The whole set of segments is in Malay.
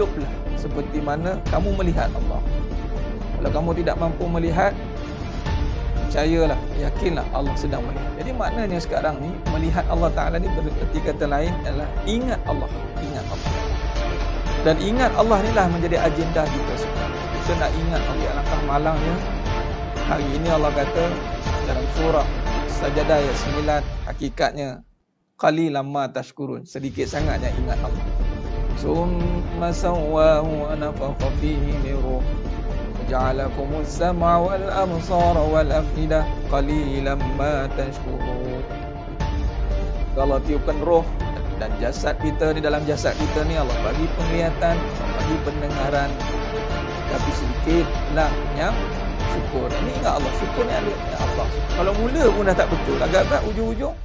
hiduplah seperti mana kamu melihat Allah. Kalau kamu tidak mampu melihat, percayalah, yakinlah Allah sedang melihat. Jadi maknanya sekarang ni melihat Allah Ta'ala ni berarti kata lain adalah ingat Allah. Ingat Allah. Dan ingat Allah ni lah menjadi agenda kita sekarang. Kita nak ingat Allah. Alangkah malangnya hari ini Allah kata dalam surah Sajadah ayat 9, hakikatnya qalilan ma tashkurun, sedikit sangatnya ingat Allah. Summa sawwahu wa nafakha fihi min ruh waja'alakumus sam'a wal absara wal afidah qalilan ma tashkurun. Allah tiupkan roh dan jasad kita, di dalam jasad kita ni Allah bagi penglihatan, Allah bagi pendengaran, tapi sedikitlah yang syukur. Ini ingat Allah, syukur ni ada Allah. Kalau mula pun dah tak betul, agak-agak ujung-ujung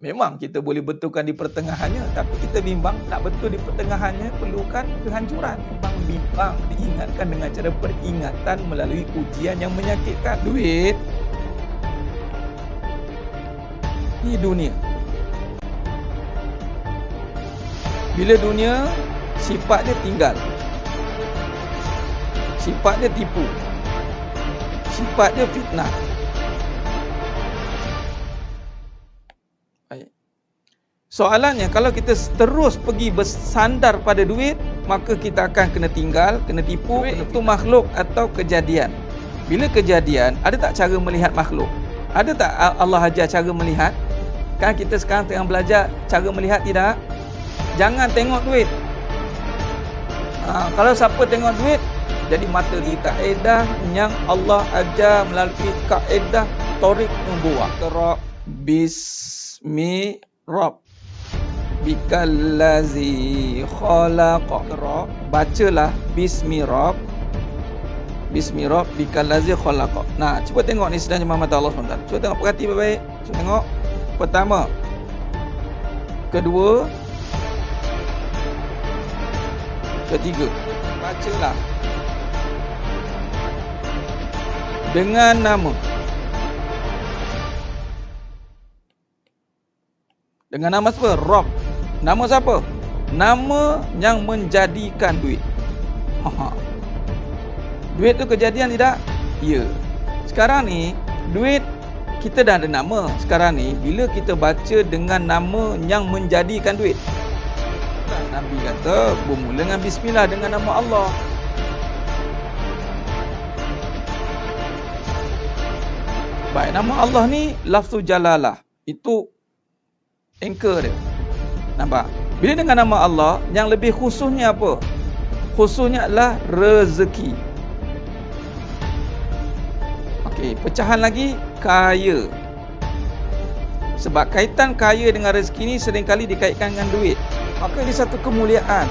memang kita boleh betulkan di pertengahannya, tapi kita bimbang nak betul di pertengahannya perlukan kehancuran. Bimbang diingatkan dengan cara peringatan melalui ujian yang menyakitkan. Duit ni dunia. Bila dunia, sifat dia tinggal, sifat dia tipu, sifat dia fitnah. Soalannya, kalau kita terus pergi bersandar pada duit, maka kita akan kena tinggal, kena tipu. Itu makhluk atau kejadian. Bila kejadian, ada tak cara melihat makhluk? Ada tak Allah ajar cara melihat? Kan kita sekarang tengah belajar cara melihat, tidak? Jangan tengok duit. Kalau siapa tengok duit, jadi mata kita. Kaedah yang Allah ajar melalui kaedah Tariq Nubuwah. Qra bismi Rabb bikallazi khalaqa. Bacalah bismi Rabb, bismi Rabb bikallazi khalaqa. Nah, cuba tengok ni sedang jemaah mata Allah SWT. Cuba tengok, perhati baik-baik. Cuba tengok. Pertama, kedua, ketiga. Bacalah dengan nama. Dengan nama siapa? Rabb. Nama siapa? Nama yang menjadikan duit. Duit tu kejadian tidak? Ya. Sekarang ni, duit kita dah ada nama. Sekarang ni, bila kita baca dengan nama yang menjadikan duit, Nabi kata, bermula dengan bismillah, dengan nama Allah. Baik, nama Allah ni lafzul jalalah. Itu anchor dia. Nampak? Bila dengan nama Allah, yang lebih khususnya apa? Khususnya adalah rezeki. Okey, pecahan lagi, kaya. Sebab kaitan kaya dengan rezeki ni seringkali dikaitkan dengan duit. Maka ini satu kemuliaan.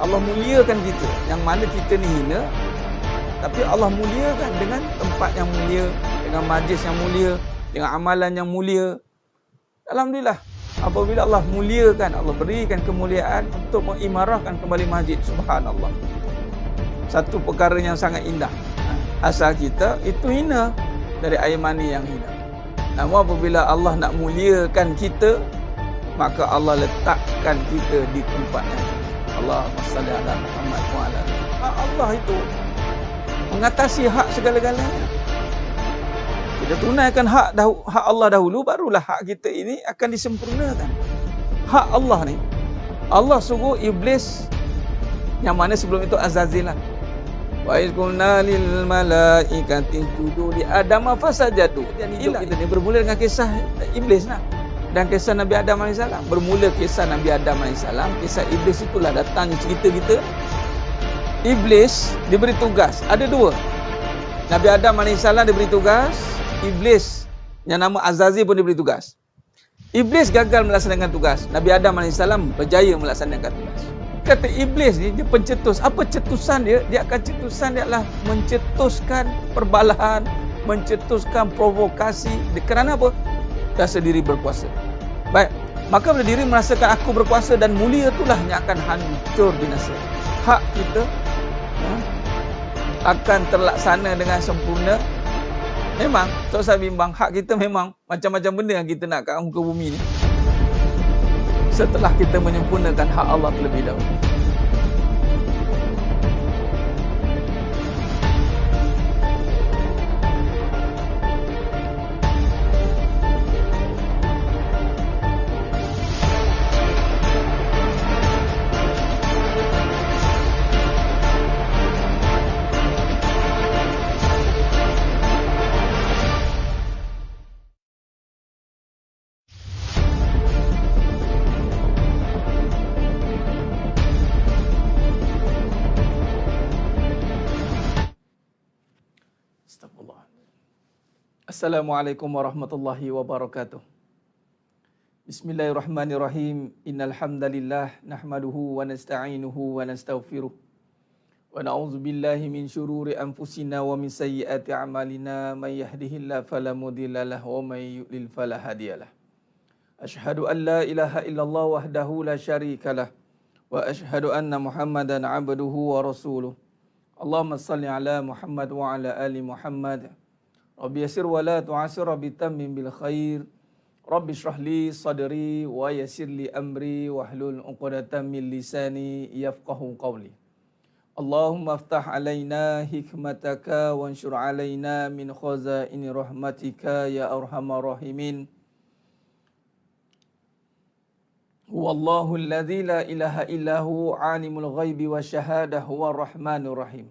Allah muliakan kita. Yang mana kita ni hina, tapi Allah muliakan dengan tempat yang mulia, dengan majlis yang mulia, dengan amalan yang mulia. Alhamdulillah, apabila Allah muliakan, Allah berikan kemuliaan untuk mengimarahkan kembali masjid. Subhanallah, satu perkara yang sangat indah. Asal kita itu hina, dari air mani yang hina. Namun apabila Allah nak muliakan kita, maka Allah letakkan kita di tempat yang Allahumma salli ala Muhammad wa ala. Allah itu mengatasi hak segala-galanya. Kita tunaikan hak Allah dahulu, barulah hak kita ini akan disempurnakan. Hak Allah ni, Allah suruh iblis, yang mana sebelum itu Azazil lah. Wa iz qulna lil malaikati isjudu li Adam fasajadu. Dan hidup kita ni bermula dengan kisah iblis lah. Dan kisah Nabi Adam AS. Bermula kisah Nabi Adam AS, kisah iblis itulah datangnya cerita kita. Iblis diberi tugas, ada dua. Nabi Adam AS diberi tugas, iblis yang nama Azazil pun diberi tugas. Iblis gagal melaksanakan tugas, Nabi Adam AS berjaya melaksanakan tugas. Kata iblis ni, dia pencetus. Apa cetusan dia? Dia akan cetusan dia adalah mencetuskan perbalahan, mencetuskan provokasi. Kerana apa? Rasa diri berkuasa. Baik, maka bila diri merasakan aku berkuasa dan mulia, itulah yang akan hancur binasa. Hak kita akan terlaksana dengan sempurna. Memang, so saya bimbang, hak kita memang macam-macam benda yang kita nak kat muka bumi ni, setelah kita menyempurnakan hak Allah terlebih dahulu. Astagfirullah. Assalamualaikum warahmatullahi wabarakatuh. Bismillahirrahmanirrahim. Innal hamdalillah nahmaduhu wa nasta'inuhu wa nastaghfiruh. Wa na'udzu billahi min syururi anfusina wa min sayyiati a'malina. May yahdihillahu fala mudilla lahu wa may yudlil fala hadiyalah. Asyhadu an la ilaha illallah wahdahu la syarikalah wa asyhadu anna Muhammadan 'abduhu wa rasuluh. Allahumma salli ala Muhammad wa ala ali Muhammad. Rabbi yassir wa la tu'assir, Rabbi tammim bil khair. Rabbi shrah li sadri wa yassir li amri wahlul 'uqdatam min lisani yafqahu qawli. Allahumma aftah alaina hikmataka wanshur alaina min khazaini rahmatika ya arhamar rahimin. Huwallahu alladzi la ilaha illahu alimul ghaibi wasyahadah huwar rahmanur rahim.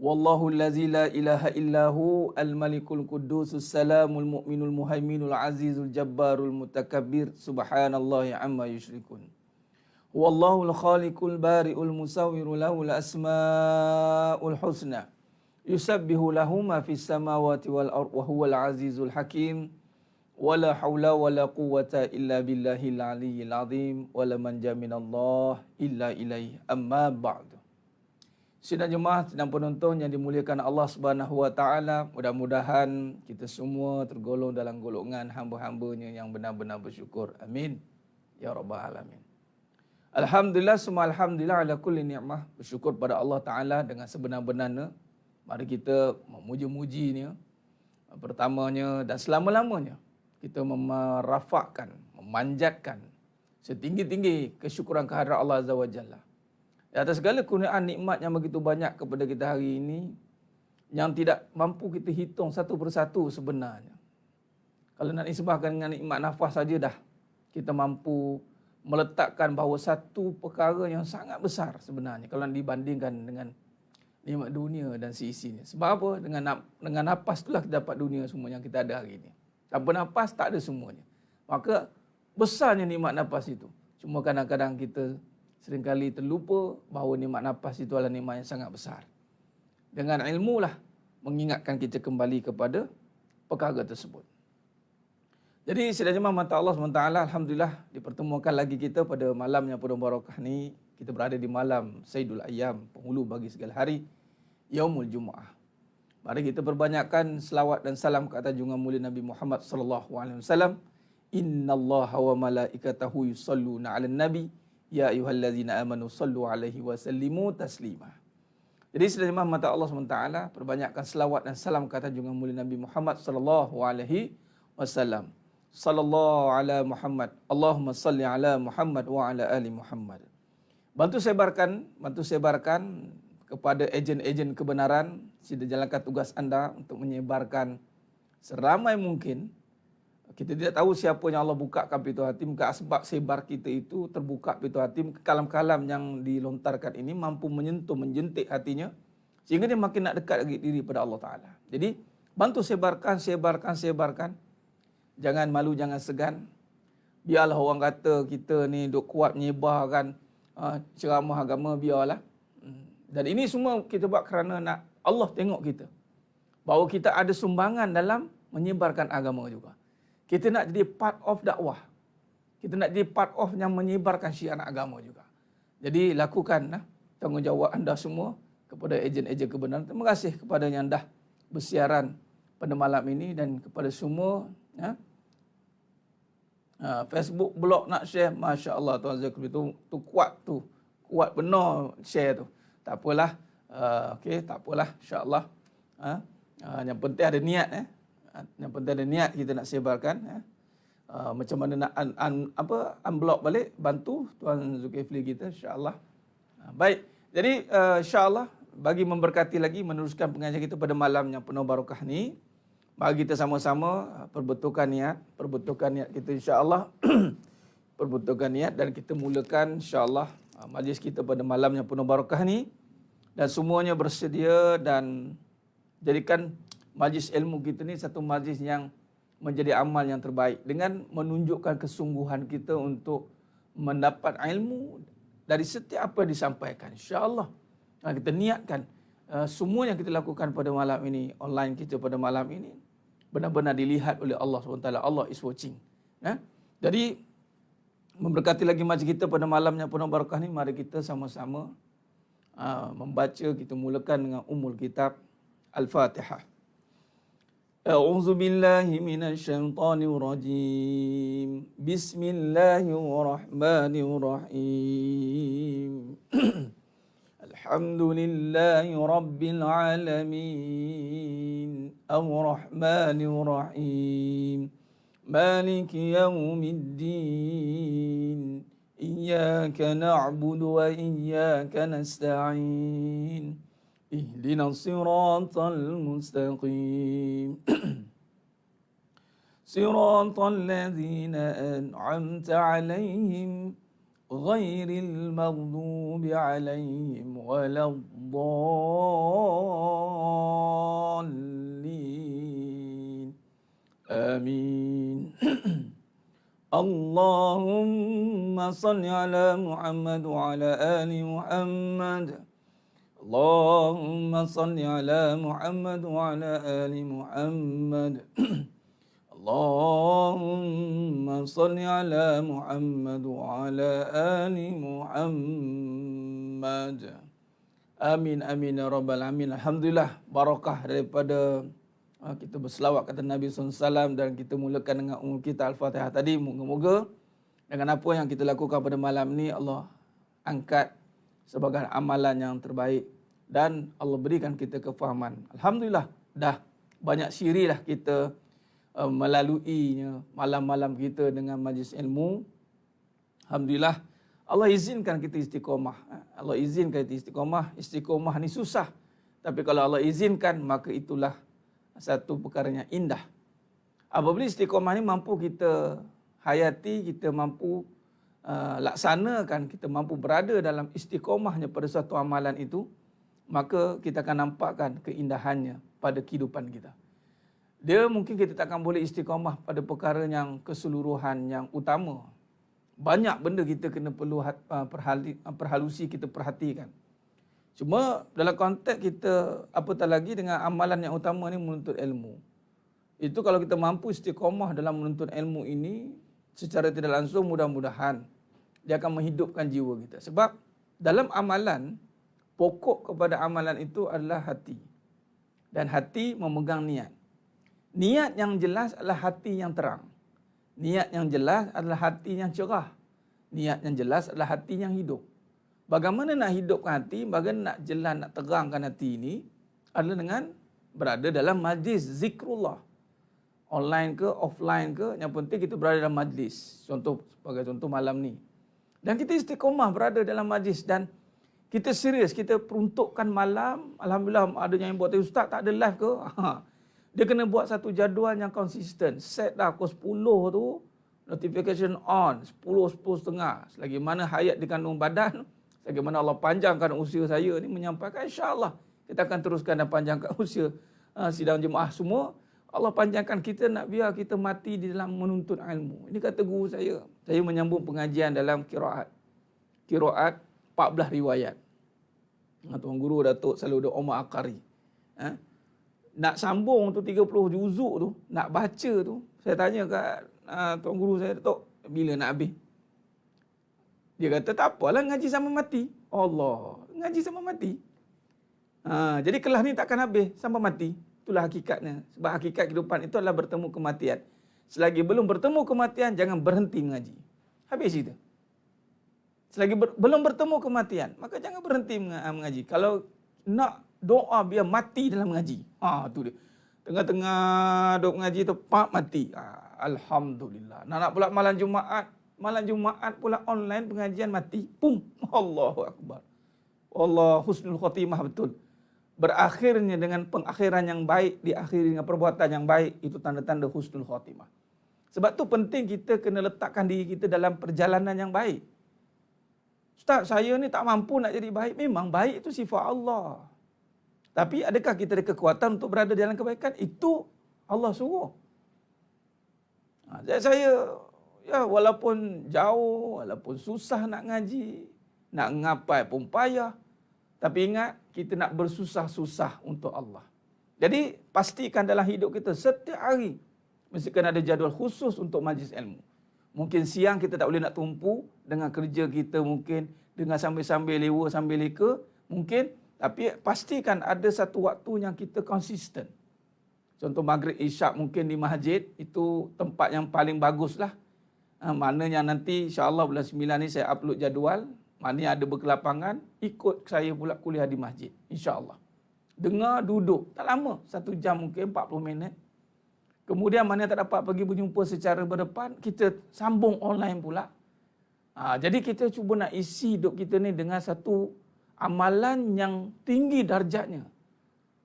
Wallahu alladzi la ilaha illahu al-malikul quddusus salamul mu'minul muhaiminul azizul jabbarul mutakabbir subhanallahi amma yusyrikun. Huwallahul khaliqul bari'ul musawwiru lahul asmaul husna. Yusabbihu lahu ma fis samawati wal ardh wa huwal azizul hakim. Wala haula wala quwwata illa billahil aliyyil azim wala manja minallah illa ilaihi amma ba'du. Sidang jemaah, sidang penonton yang dimuliakan Allah Subhanahu wa taala, mudah-mudahan kita semua tergolong dalam golongan hamba-hambanya yang benar-benar bersyukur. Amin ya rabbal alamin. Alhamdulillah, semua alhamdulillah ala kulli ni'mah. Bersyukur pada Allah taala dengan sebenar-benarnya. Mari kita memuji-mujinya pertamanya dan selama-lamanya. Kita merafakkan, memanjatkan setinggi-tinggi kesyukuran kehadrat Allah Azza wa Jalla. Di atas segala kurniaan nikmat yang begitu banyak kepada kita hari ini, yang tidak mampu kita hitung satu persatu sebenarnya. Kalau nak disebabkan dengan nikmat nafas saja dah, kita mampu meletakkan bahawa satu perkara yang sangat besar sebenarnya kalau dibandingkan dengan nikmat dunia dan seisinya. Sebab apa? Dengan nafas itulah kita dapat dunia semua yang kita ada hari ini. Tanpa nafas tak ada semuanya. Maka besarnya nikmat nafas itu. Cuma kadang-kadang kita seringkali terlupa bahawa nikmat nafas itu adalah nikmat yang sangat besar. Dengan ilmu lah mengingatkan kita kembali kepada perkara tersebut. Jadi sidang jemaah mata Allah SWT, alhamdulillah dipertemukan lagi kita pada malam yang penuh barakah ni. Kita berada di malam Sayyidul Ayyam, penghulu bagi segala hari, Yaumul Jumu'ah. Mari kita perbanyakkan selawat dan salam ke atas junjungan mulia Nabi Muhammad sallallahu alaihi wasallam. Innallaha wa malaikatahu yusalluna 'alan nabi ya ayyuhallazina amanu sallu 'alaihi wa sallimu taslima. Jadi sedaya mata Allah SWT, perbanyakkan selawat dan salam ke atas junjungan mulia Nabi Muhammad sallallahu alaihi wasallam. Sallallahu ala Muhammad. Allahumma salli ala Muhammad wa ala ali Muhammad. Bantu sebarkan kepada ejen-ejen kebenaran, sida jalankan tugas anda untuk menyebarkan seramai mungkin. Kita tidak tahu siapa yang Allah bukakan pintu hati, maka sebab sebar kita itu terbuka pintu hati, kalam-kalam yang dilontarkan ini mampu menyentuh, menjentik hatinya, sehingga dia makin nak dekat lagi diri pada Allah Ta'ala. Jadi, bantu sebarkan. Jangan malu, jangan segan. Biarlah orang kata kita ni duk kuat menyebarkan ceramah agama, biarlah. Dan ini semua kita buat kerana nak Allah tengok kita. Bahawa kita ada sumbangan dalam menyebarkan agama juga. Kita nak jadi part of dakwah. Kita nak jadi part of yang menyebarkan syiar agama juga. Jadi lakukan tanggungjawab anda semua kepada ejen-ejen kebenaran. Terima kasih kepada yang dah bersiaran pada malam ini dan kepada semua Facebook, blog nak share. Masya Allah Tuan Zakri tu kuat tu. Kuat benar share tu. Tak apalah, tak apalah, insya-Allah. Yang penting ada niat, Yang penting ada niat kita nak sebarkan. Macam mana nak unblock balik, bantu Tuan Zulkifli kita, insya-Allah. Baik, jadi insya-Allah bagi memberkati lagi, meneruskan pengajian kita pada malam yang penuh barakah ni, mari kita sama-sama perbetulkan niat kita insya-Allah. Perbetulkan niat dan kita mulakan insya-Allah majlis kita pada malam yang penuh barakah ni, dan semuanya bersedia dan jadikan majlis ilmu kita ni satu majlis yang menjadi amal yang terbaik dengan menunjukkan kesungguhan kita untuk mendapat ilmu dari setiap apa yang disampaikan. InsyaAllah kita niatkan semua yang kita lakukan pada malam ini, online kita pada malam ini, benar-benar dilihat oleh Allah SWT. Allah is watching. Jadi, memberkati lagi majlis kita pada malam yang penuh barakah ni, mari kita sama-sama membaca, kita mulakan dengan Ummul Kitab Al-Fatihah. A'udzu billahi minasyaitonir rajim. Bismillahirrahmanirrahim. Alhamdulillahi rabbil alamin. Ar-Rahmanir Rahim. Maliki yaumiddin. Iyyaka na'budu wa iyyaka nasta'in. Ihdinas siratal mustaqim. Siratal ladzina an'amta 'alaihim ghairil maghdubi 'alaihim waladdallin. Amin. Allahumma salli ala Muhammad wa ala ali Muhammad. Allahumma salli ala Muhammad wa ala ali Muhammad. Allahumma salli ala Muhammad wa ala ali Muhammad. Amin amin ya rabbal alamin. Alhamdulillah, barakah daripada kita berselawat kata Nabi SAW dan kita mulakan dengan Ummul Kitab Al-Fatihah tadi. Moga-moga dengan apa yang kita lakukan pada malam ni, Allah angkat sebagai amalan yang terbaik dan Allah berikan kita kefahaman. Alhamdulillah, dah banyak siri dah kita melaluinya malam-malam kita dengan majlis ilmu. Alhamdulillah, Allah izinkan kita istiqamah. Allah izinkan kita istiqamah. Istiqamah ni susah. Tapi kalau Allah izinkan, maka itulah satu perkara yang indah. Apabila istiqamah ni mampu kita hayati, kita mampu laksanakan, kita mampu berada dalam istiqamahnya pada suatu amalan itu, maka kita akan nampakkan keindahannya pada kehidupan kita. Dia mungkin kita takkan boleh istiqamah pada perkara yang keseluruhan, yang utama. Banyak benda kita kena perlu perhalusi, kita perhatikan. Cuma dalam konteks kita, apatah lagi dengan amalan yang utama ni menuntut ilmu. Itu kalau kita mampu istiqamah dalam menuntut ilmu ini, secara tidak langsung mudah-mudahan dia akan menghidupkan jiwa kita. Sebab dalam amalan, pokok kepada amalan itu adalah hati. Dan hati memegang niat. Niat yang jelas adalah hati yang terang. Niat yang jelas adalah hati yang cerah. Niat yang jelas adalah hati yang hidup. Bagaimana nak hidupkan hati, bagaimana nak jelas, nak terangkan hati ini adalah dengan berada dalam majlis zikrullah. Online ke, offline ke, yang penting kita berada dalam majlis. Sebagai contoh malam ni. Dan kita istiqamah berada dalam majlis dan kita serius, kita peruntukkan malam. Alhamdulillah ada yang buat, ustaz tak ada live ke? Dia kena buat satu jadual yang konsisten. Set dah pukul 10 tu, notification on, 10:30. Selagi mana hayat dikandung badan, selagi mana Allah panjangkan usia saya ni menyampaikan, insya-Allah kita akan teruskan dan panjangkan usia sidang jemaah semua. Allah panjangkan kita, nak biar kita mati di dalam menuntut ilmu. Ini kata guru saya. Saya menyambung pengajian dalam qiraat. Qiraat 14 riwayat. Tuan Guru Datuk Saluddin Omar Akari. Nak sambung tu 30 juzuk tu, nak baca tu, saya tanya kat Tuan Guru saya, Datuk, bila nak habis? Dia kata, tak apalah, ngaji sama mati. Allah, ngaji sama mati. Jadi kelas ni takkan habis sampai mati. Itulah hakikatnya. Sebab hakikat kehidupan itu adalah bertemu kematian. Selagi belum bertemu kematian, jangan berhenti mengaji. Habis cerita. Selagi belum bertemu kematian, maka jangan berhenti mengaji. Kalau nak doa biar mati dalam mengaji. Tu dia. Tengah-tengah duk mengaji tu, pak mati. Alhamdulillah. Nak pula malam Jumaat pula online pengajian mati. Pum. Allahu Akbar. Allah husnul khotimah betul. Berakhirnya dengan pengakhiran yang baik, diakhiri dengan perbuatan yang baik, itu tanda-tanda husnul khotimah. Sebab tu penting kita kena letakkan diri kita dalam perjalanan yang baik. Ustaz, saya ni tak mampu nak jadi baik. Memang baik itu sifat Allah. Tapi adakah kita ada kekuatan untuk berada dalam kebaikan? Itu Allah suruh. Saya walaupun jauh, walaupun susah nak ngaji, nak ngapai pun payah. Tapi ingat, kita nak bersusah-susah untuk Allah. Jadi, pastikan dalam hidup kita setiap hari mesti kena ada jadual khusus untuk majlis ilmu. Mungkin siang kita tak boleh nak tumpu dengan kerja kita, mungkin dengan sambil-sambil lewa, sambil leka, mungkin. Tapi pastikan ada satu waktu yang kita konsisten. Contoh maghrib isyak mungkin di masjid, itu tempat yang paling baguslah. Maknanya nanti insyaAllah bulan 9 ni saya upload jadual. Maknanya ada berkelapangan, ikut saya pula kuliah di masjid. InsyaAllah. Dengar, duduk. Tak lama. 1 jam mungkin, 40 minit. Kemudian mana tak dapat pergi berjumpa secara berdepan, kita sambung online pula. Jadi kita cuba nak isi hidup kita ni dengan satu amalan yang tinggi darjatnya.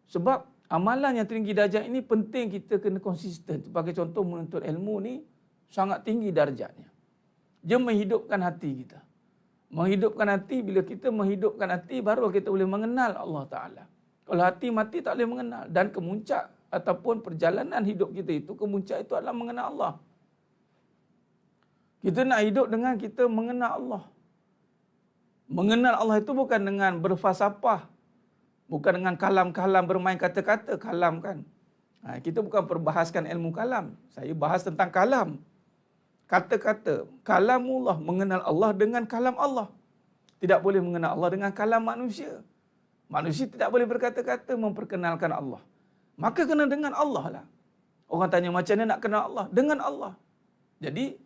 Sebab amalan yang tinggi darjat ini penting kita kena konsisten. Sebagai contoh menuntut ilmu ni sangat tinggi darjatnya. Dia menghidupkan hati kita. Menghidupkan hati, bila kita menghidupkan hati, baru kita boleh mengenal Allah Ta'ala. Kalau hati mati tak boleh mengenal. Dan kemuncak ataupun perjalanan hidup kita itu, kemuncak itu adalah mengenal Allah. Kita nak hidup dengan kita mengenal Allah. Mengenal Allah itu bukan dengan berfalsafah. Bukan dengan kalam-kalam bermain kata-kata, kalam kan. Kita bukan perbahaskan ilmu kalam. Saya bahas tentang kalam. Kata-kata. Kalamullah, mengenal Allah dengan kalam Allah. Tidak boleh mengenal Allah dengan kalam manusia. Manusia tidak boleh berkata-kata memperkenalkan Allah. Maka kena dengan Allah lah. Orang tanya macam mana nak kenal Allah? Dengan Allah. Jadi,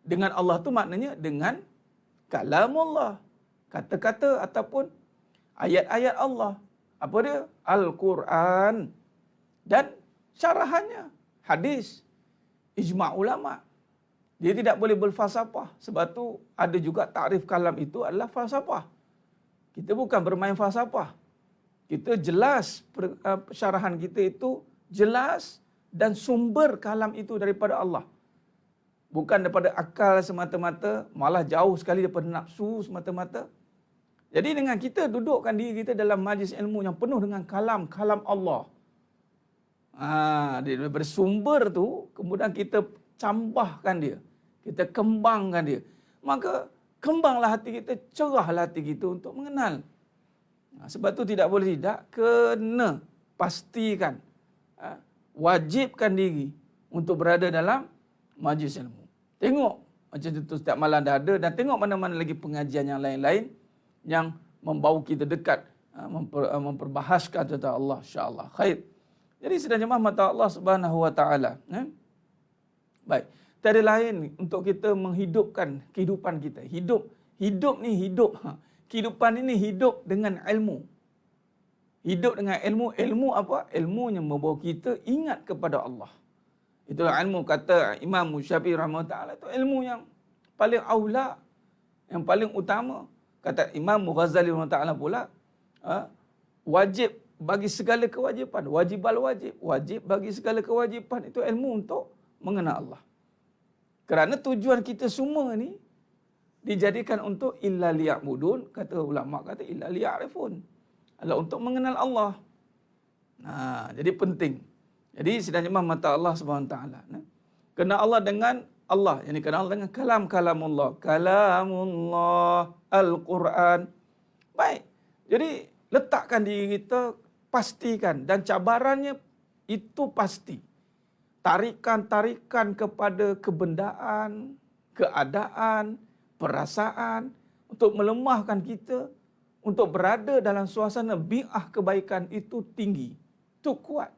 dengan Allah tu maknanya dengan kalamullah. Kata-kata ataupun ayat-ayat Allah. Apa dia? Al-Quran. Dan syarahannya. Hadis. Ijma' ulama'. Dia tidak boleh berfalsafah. Sebab tu ada juga takrif kalam itu adalah falsafah. Kita bukan bermain falsafah. Kita jelas, syarahan kita itu jelas dan sumber kalam itu daripada Allah. Bukan daripada akal semata-mata, malah jauh sekali daripada nafsu semata-mata. Jadi dengan kita dudukkan diri kita dalam majlis ilmu yang penuh dengan kalam Allah. Daripada sumber tu, kemudian kita cambahkan dia. Kita kembangkan dia. Maka kembanglah hati kita, cerahlah hati kita untuk mengenal. Sebab tu tidak boleh tidak, kena pastikan, wajibkan diri untuk berada dalam majlis ilmu. Tengok macam tu setiap malam dah ada, dan tengok mana-mana lagi pengajian yang lain-lain yang membawa kita dekat, memperbahaskan tentang Allah, insya-Allah. Khair. Jadi sedang jemaah mata Allah Subhanahu wa taala, baik. Tiada lain untuk kita menghidupkan kehidupan kita. Hidup ni hidup. Kehidupan ini hidup dengan ilmu. Hidup dengan ilmu. Ilmu apa? Ilmu yang membawa kita ingat kepada Allah. Itulah ilmu, kata Imam Syafi'i rahimahullah, itu ilmu yang paling aula, yang paling utama. Kata Imam Ghazali rahimahullah pula, wajib bagi segala kewajipan. Wajib bagi segala kewajipan. Itu ilmu untuk mengenal Allah. Kerana tujuan kita semua ni dijadikan untuk illa liya'budun, kata ulama kata illa liya'rifun. Adalah untuk mengenal Allah. Jadi penting. Jadi sedang jemaah mata Allah Subhanahu taala. Kenal Allah dengan Allah, yakni kenal Allah dengan kalamullah. Kalamullah Al-Quran. Baik. Jadi letakkan diri kita, pastikan, dan cabarannya itu pasti. Tarikan-tarikan kepada kebendaan, keadaan, perasaan untuk melemahkan kita, untuk berada dalam suasana bi'ah kebaikan itu tinggi, itu kuat.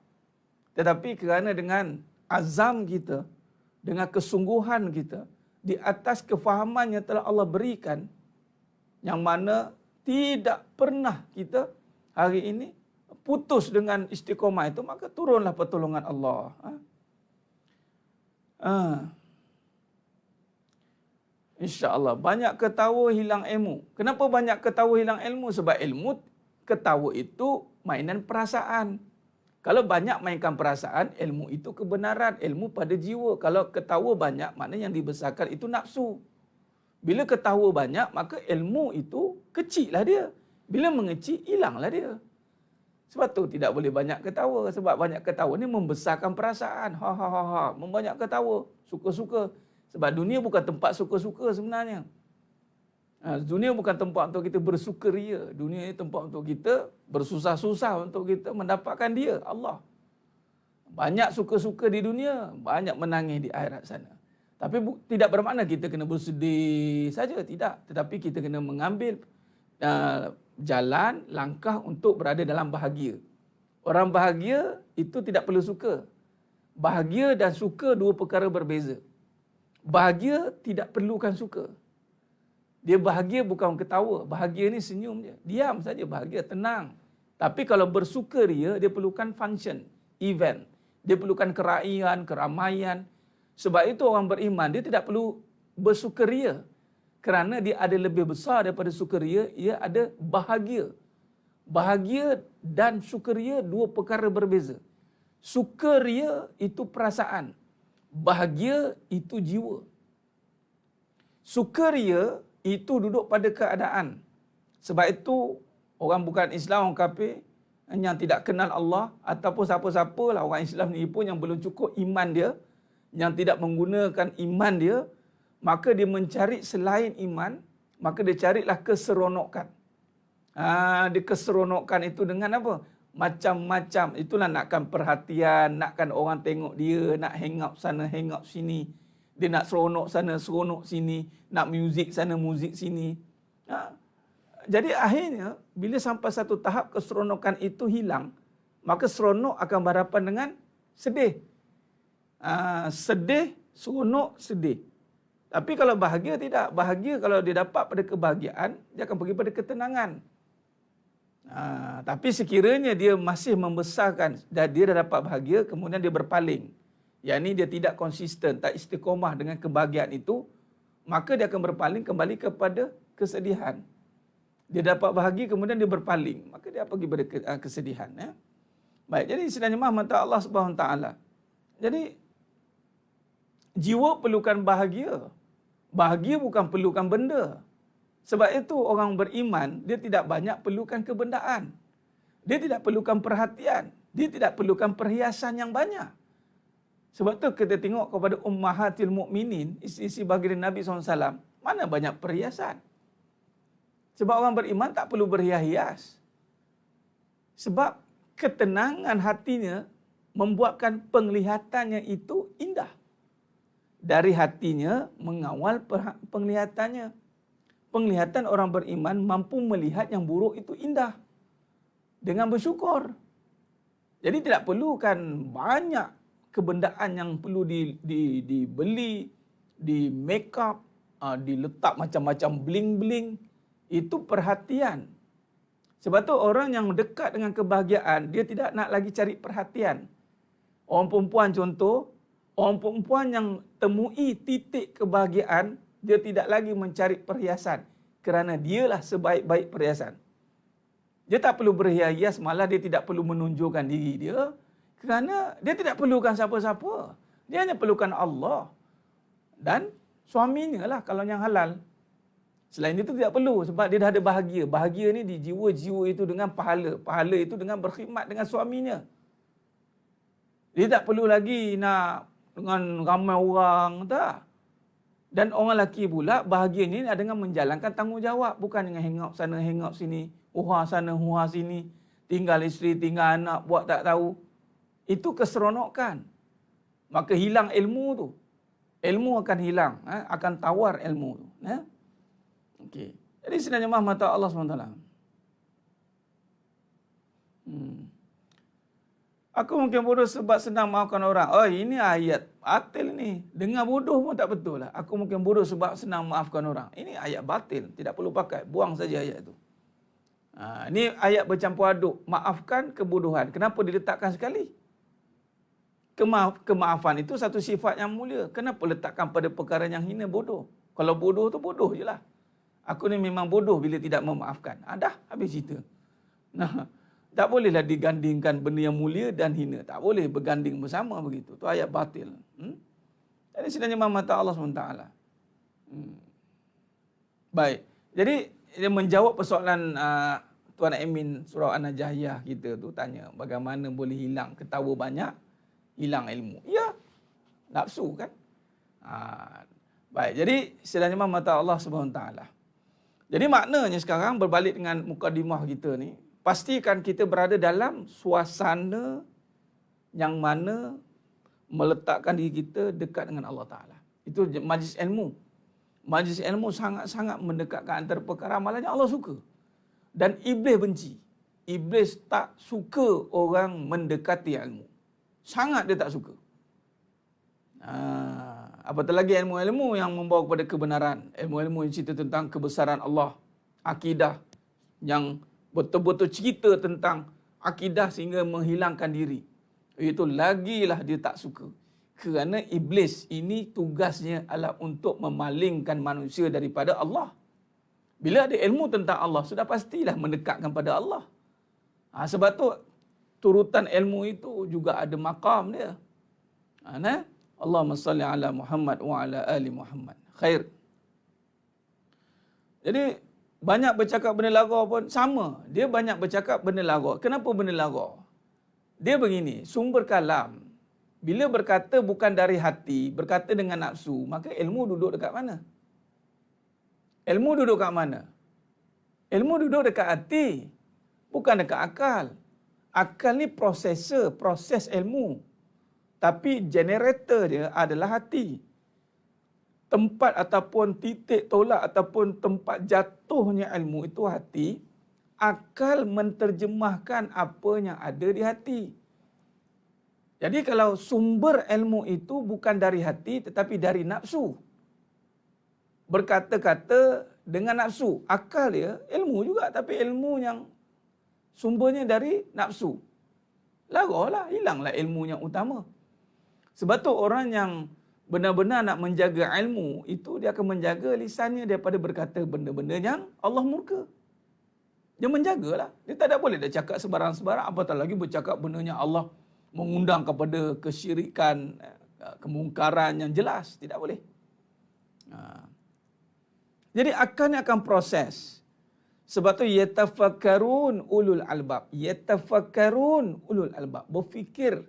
Tetapi kerana dengan azam kita, dengan kesungguhan kita, di atas kefahaman yang telah Allah berikan, yang mana tidak pernah kita hari ini putus dengan istiqomah itu, maka turunlah pertolongan Allah. InsyaAllah. Banyak ketawa hilang ilmu. Kenapa banyak ketawa hilang ilmu? Sebab ilmu, ketawa itu mainan perasaan. Kalau banyak mainkan perasaan, ilmu itu kebenaran. Ilmu pada jiwa. Kalau ketawa banyak, maknanya yang dibesarkan itu nafsu. Bila ketawa banyak, maka ilmu itu kecil lah dia. Bila mengecil, hilanglah dia. Sebab tu tidak boleh banyak ketawa. Sebab banyak ketawa ni membesarkan perasaan. Membanyak ketawa. Suka-suka. Sebab dunia bukan tempat suka-suka sebenarnya. Dunia bukan tempat untuk kita bersukaria. Dunia ini tempat untuk kita bersusah-susah untuk kita mendapatkan dia, Allah. Banyak suka-suka di dunia, banyak menangis di akhirat sana. Tapi tidak bermakna kita kena bersedih saja, tidak. Tetapi kita kena mengambil jalan, langkah untuk berada dalam bahagia. Orang bahagia itu tidak perlu suka. Bahagia dan suka dua perkara berbeza. Bahagia tidak perlukan suka. Dia bahagia bukan ketawa. Bahagia ni senyum je. Diam saja bahagia, tenang. Tapi kalau bersukaria, dia perlukan function, event. Dia perlukan keraian, keramaian. Sebab itu orang beriman, dia tidak perlu bersukaria. Kerana dia ada lebih besar daripada sukaria, ia ada bahagia. Bahagia dan sukaria dua perkara berbeza. Sukaria itu perasaan. Bahagia itu jiwa. Sukaria itu duduk pada keadaan. Sebab itu orang bukan Islam, orang kafir yang tidak kenal Allah ataupun siapa-siapalah orang Islam ni pun yang belum cukup iman dia, yang tidak menggunakan iman dia, maka dia mencari selain iman, maka dia carilah keseronokan. Dia keseronokan itu dengan apa? Macam-macam. Itulah nakkan perhatian, nakkan orang tengok dia, nak hang out sana, hang out sini. Dia nak seronok sana, seronok sini. Nak muzik sana, muzik sini. Jadi akhirnya, bila sampai satu tahap keseronokan itu hilang, maka seronok akan berhadapan dengan sedih. Sedih, seronok, sedih. Tapi kalau bahagia tidak. Bahagia kalau dia dapat pada kebahagiaan, dia akan pergi pada ketenangan. Tapi sekiranya dia masih membesarkan dan dia dah dapat bahagia, kemudian dia berpaling. Yang ini dia tidak konsisten, tak istiqomah dengan kebahagiaan itu, maka dia akan berpaling kembali kepada kesedihan. Dia dapat bahagia, kemudian dia berpaling, maka dia pergi pada kesedihan. Baik, jadi sebenarnya mata Allah Subhanahu Wa Taala. Jadi jiwa perlukan bahagia. Bahagia bukan perlukan benda. Sebab itu orang beriman, dia tidak banyak perlukan kebendaan. Dia tidak perlukan perhatian. Dia tidak perlukan perhiasan yang banyak. Sebab tu kita tengok kepada Ummahatil Mukminin, isi-isi baginda Nabi SAW, mana banyak perhiasan. Sebab orang beriman tak perlu berhias-hias. Sebab ketenangan hatinya membuatkan penglihatannya itu indah. Dari hatinya mengawal penglihatannya. Penglihatan orang beriman mampu melihat yang buruk itu indah. Dengan bersyukur. Jadi tidak perlukan banyak kebendaan yang perlu dibeli, di make up, diletak macam-macam bling-bling. Itu perhatian. Sebab tu orang yang dekat dengan kebahagiaan, dia tidak nak lagi cari perhatian. Orang perempuan contoh, orang perempuan yang temui titik kebahagiaan, dia tidak lagi mencari perhiasan. Kerana dialah sebaik-baik perhiasan. Dia tak perlu berhias-hias, malah dia tidak perlu menunjukkan diri dia. Kerana dia tidak perlukan siapa-siapa. Dia hanya perlukan Allah. Dan suaminya lah kalau yang halal. Selain itu tidak perlu sebab dia dah ada bahagia. Bahagia ni di jiwa-jiwa itu dengan pahala. Pahala itu dengan berkhidmat dengan suaminya. Dia tak perlu lagi nak dengan ramai orang. Tak. Dan orang lelaki pula bahagianya dengan menjalankan tanggungjawab. Bukan dengan hang out sana, hang out sini. Uhah sana, uhah sini. Tinggal isteri, tinggal anak, buat tak tahu. Itu keseronokan. Maka hilang ilmu tu. Ilmu akan hilang. Akan tawar ilmu tu. Okey. Jadi sebenarnya mata Allah SWT. Aku mungkin bodoh sebab senang maafkan orang. Oh, ini ayat batil ni. Dengar bodoh pun tak betul lah. Aku mungkin bodoh sebab senang maafkan orang. Ini ayat batil. Tidak perlu pakai. Buang saja ayat itu. Ini ayat bercampur aduk. Maafkan kebodohan. Kenapa diletakkan sekali? Kemaafan itu satu sifat yang mulia. Kenapa letakkan pada perkara yang hina bodoh? Kalau bodoh tu bodoh je lah. Aku ni memang bodoh bila tidak memaafkan. Dah, habis cerita. Tak bolehlah digandingkan benda yang mulia dan hina. Tak boleh berganding bersama begitu. Itu ayat batil. Jadi sebenarnya mata Allah SWT. Baik. Jadi dia menjawab persoalan Tuan Amin surah An-Najahiyah kita tu tanya bagaimana boleh hilang ketawa banyak, hilang ilmu. Ya, nafsu kan. Baik. Jadi sebenarnya mata Allah SWT. Jadi maknanya sekarang berbalik dengan mukadimah kita ni, pastikan kita berada dalam suasana yang mana meletakkan diri kita dekat dengan Allah Ta'ala. Itu majlis ilmu. Majlis ilmu sangat-sangat mendekatkan antara perkara amalannya Allah suka. Dan Iblis benci. Iblis tak suka orang mendekati ilmu. Sangat dia tak suka. Apatah lagi ilmu-ilmu yang membawa kepada kebenaran. Ilmu-ilmu yang cerita tentang kebesaran Allah. Akidah yang betul-betul cerita tentang akidah sehingga menghilangkan diri. Itu lagilah dia tak suka. Kerana iblis ini tugasnya adalah untuk memalingkan manusia daripada Allah. Bila ada ilmu tentang Allah, sudah pastilah mendekatkan pada Allah. Sebab tu turutan ilmu itu juga ada maqam dia. Allahumma salli ala Muhammad wa ala ali Muhammad. Khair. Jadi banyak bercakap benda lara pun sama. Dia banyak bercakap benda lara. Kenapa benda lara? Dia begini, sumber kalam. Bila berkata bukan dari hati, berkata dengan nafsu, maka ilmu duduk dekat mana? Ilmu duduk kat mana? Ilmu duduk dekat hati, bukan dekat akal. Akal ni prosesor, proses ilmu. Tapi generator dia adalah hati. Tempat ataupun titik tolak ataupun tempat jatuhnya ilmu itu hati. Akal menterjemahkan apa yang ada di hati. Jadi kalau sumber ilmu itu bukan dari hati tetapi dari nafsu. Berkata-kata dengan nafsu. Akal dia ilmu juga tapi ilmu yang sumbernya dari nafsu. Laralah, hilanglah ilmu yang utama. Sebab tu orang yang benar-benar nak menjaga ilmu itu dia akan menjaga lisannya daripada berkata benda-benda yang Allah murka. Dia menjagalah. Dia tak ada boleh dah cakap sebarang-sebarang, apatah lagi bercakap benda yang Allah mengundang kepada kesyirikan, kemungkaran yang jelas. Tidak boleh. Jadi akan proses. Sebab tu yatafakkarun ulul albab. Yatafakkarun ulul albab. Berfikir.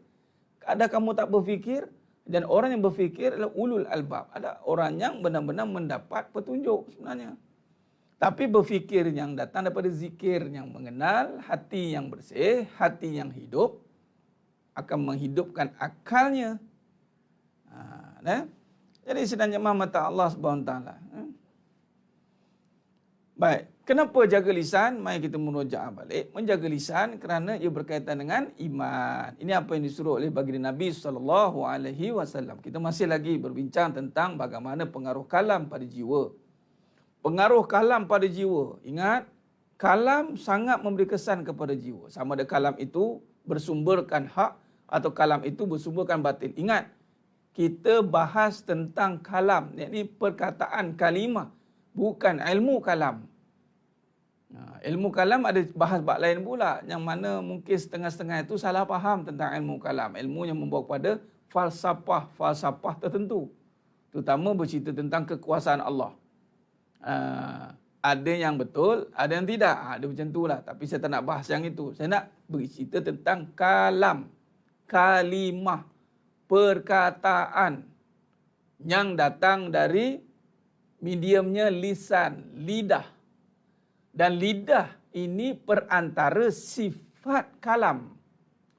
Ada kamu tak berfikir? Dan orang yang berfikir adalah ulul albab. Ada orang yang benar-benar mendapat petunjuk sebenarnya. Tapi berfikir yang datang daripada zikir yang mengenal, hati yang bersih, hati yang hidup, akan menghidupkan akalnya. Jadi sedang jemaah mata Allah Subhanahu Wa Taala. Baik, kenapa jaga lisan? Mari kita merujuk balik. Menjaga lisan kerana ia berkaitan dengan iman. Ini apa yang disuruh oleh baginda Nabi SAW. Kita masih lagi berbincang tentang bagaimana pengaruh kalam pada jiwa. Pengaruh kalam pada jiwa. Ingat, kalam sangat memberi kesan kepada jiwa. Sama ada kalam itu bersumberkan hak atau kalam itu bersumberkan batin. Ingat, kita bahas tentang kalam. Ini perkataan kalimah. Bukan ilmu kalam. Ilmu kalam ada bahas bab lain pula. Yang mana mungkin setengah-setengah itu salah faham tentang ilmu kalam. Ilmu yang membawa kepada falsafah tertentu. Terutama bercerita tentang kekuasaan Allah. Ada yang betul, ada yang tidak. Ada macam itulah. Tapi saya tak nak bahas yang itu. Saya nak bercerita tentang kalam. Kalimah. Perkataan. Yang datang dari mediumnya lisan, lidah. Dan lidah ini perantara sifat kalam.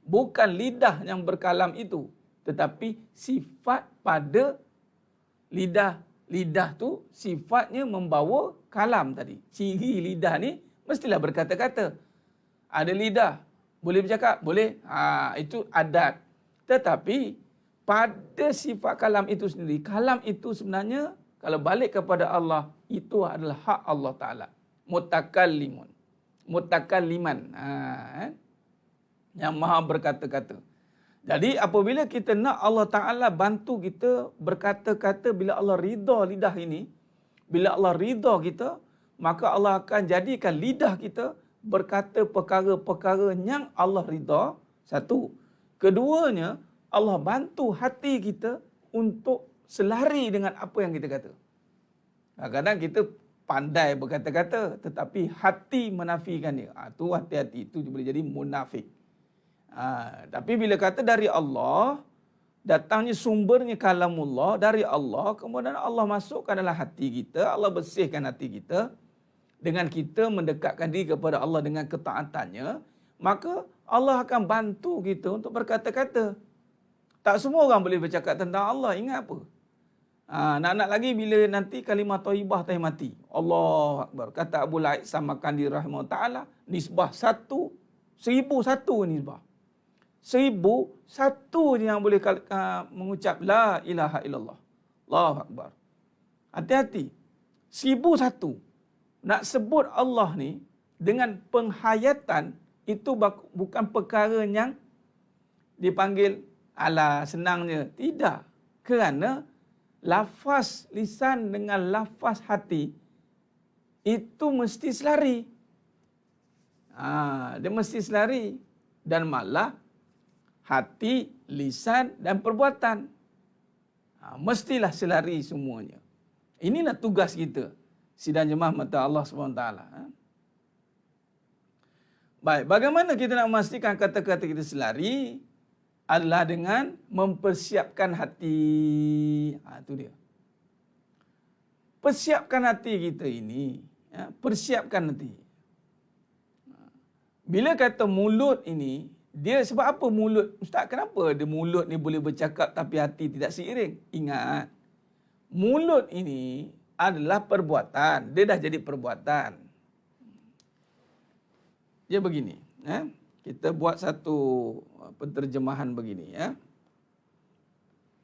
Bukan lidah yang berkalam itu. Tetapi sifat pada lidah. Lidah tu sifatnya membawa kalam tadi. Ciri lidah ni mestilah berkata-kata. Ada lidah. Boleh bercakap? Boleh. Itu adat. Tetapi pada sifat kalam itu sendiri. Kalam itu sebenarnya kalau balik kepada Allah, itu adalah hak Allah Ta'ala. Mutakallimun. Mutakalliman. Yang maha berkata-kata. Jadi apabila kita nak Allah Ta'ala bantu kita berkata-kata, bila Allah ridha lidah ini, bila Allah ridha kita, maka Allah akan jadikan lidah kita berkata perkara-perkara yang Allah ridha. Satu. Keduanya, Allah bantu hati kita untuk selari dengan apa yang kita kata. Kadang-kadang kita pandai berkata-kata, tetapi hati menafikan dia. Itu hati-hati, itu boleh jadi munafik. Tapi bila kata dari Allah, datangnya sumbernya kalamullah dari Allah, kemudian Allah masukkan dalam hati kita, Allah bersihkan hati kita, dengan kita mendekatkan diri kepada Allah dengan ketaatannya, maka Allah akan bantu kita untuk berkata-kata. Tak semua orang boleh bercakap tentang Allah. Ingat apa? Nak-nak lagi bila nanti kalimah thayyibah tak mati. Allahu Akbar. Kata Abu Laid Samarkandi rahimahullah ta'ala, nisbah 1001 nisbah. 1001 je yang boleh mengucap la ilaha illallah. Allahu Akbar. Hati-hati. 1001. Nak sebut Allah ni dengan penghayatan itu bukan perkara yang dipanggil ala senangnya. Tidak. Kerana lafaz lisan dengan lafaz hati itu mesti selari. Dia mesti selari. Dan malah hati, lisan dan perbuatan. Mestilah selari semuanya. Inilah tugas kita. Sidang jemaah mata Allah SWT. Baik, bagaimana kita nak memastikan kata-kata kita selari? Adalah dengan mempersiapkan hati. Itu dia. Persiapkan hati kita ini. Persiapkan hati. Bila kata mulut ini, dia sebab apa mulut? Ustaz, kenapa dia mulut ni boleh bercakap tapi hati tidak seiring? Ingat, mulut ini adalah perbuatan. Dia dah jadi perbuatan. Dia begini. Kita buat satu penterjemahan begini.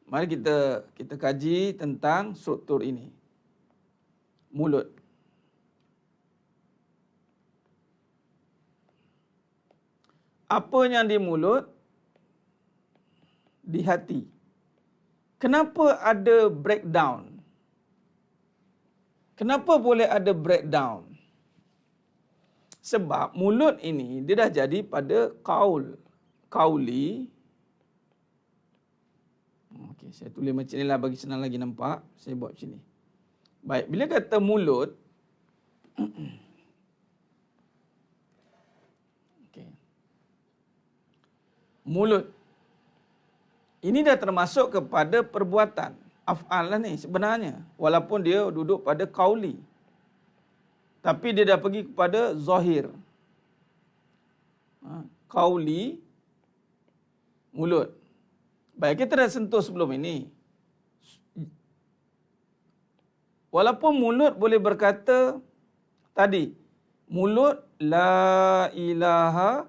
Mari kita kaji tentang struktur ini. Mulut. Apa yang di mulut, di hati. Kenapa ada breakdown? Kenapa boleh ada breakdown? Sebab mulut ini dia dah jadi pada kauli. Okey, saya tulis macam ni lah bagi senang lagi nampak. Saya buat macam ni. Baik, bila kata mulut, okey. Mulut ini dah termasuk kepada perbuatan. Af'al lah ni sebenarnya. Walaupun dia duduk pada kauli. Tapi dia dah pergi kepada zahir. Kauli, mulut. Baik, kita dah sentuh sebelum ini. Walaupun mulut boleh berkata tadi, mulut la ilaha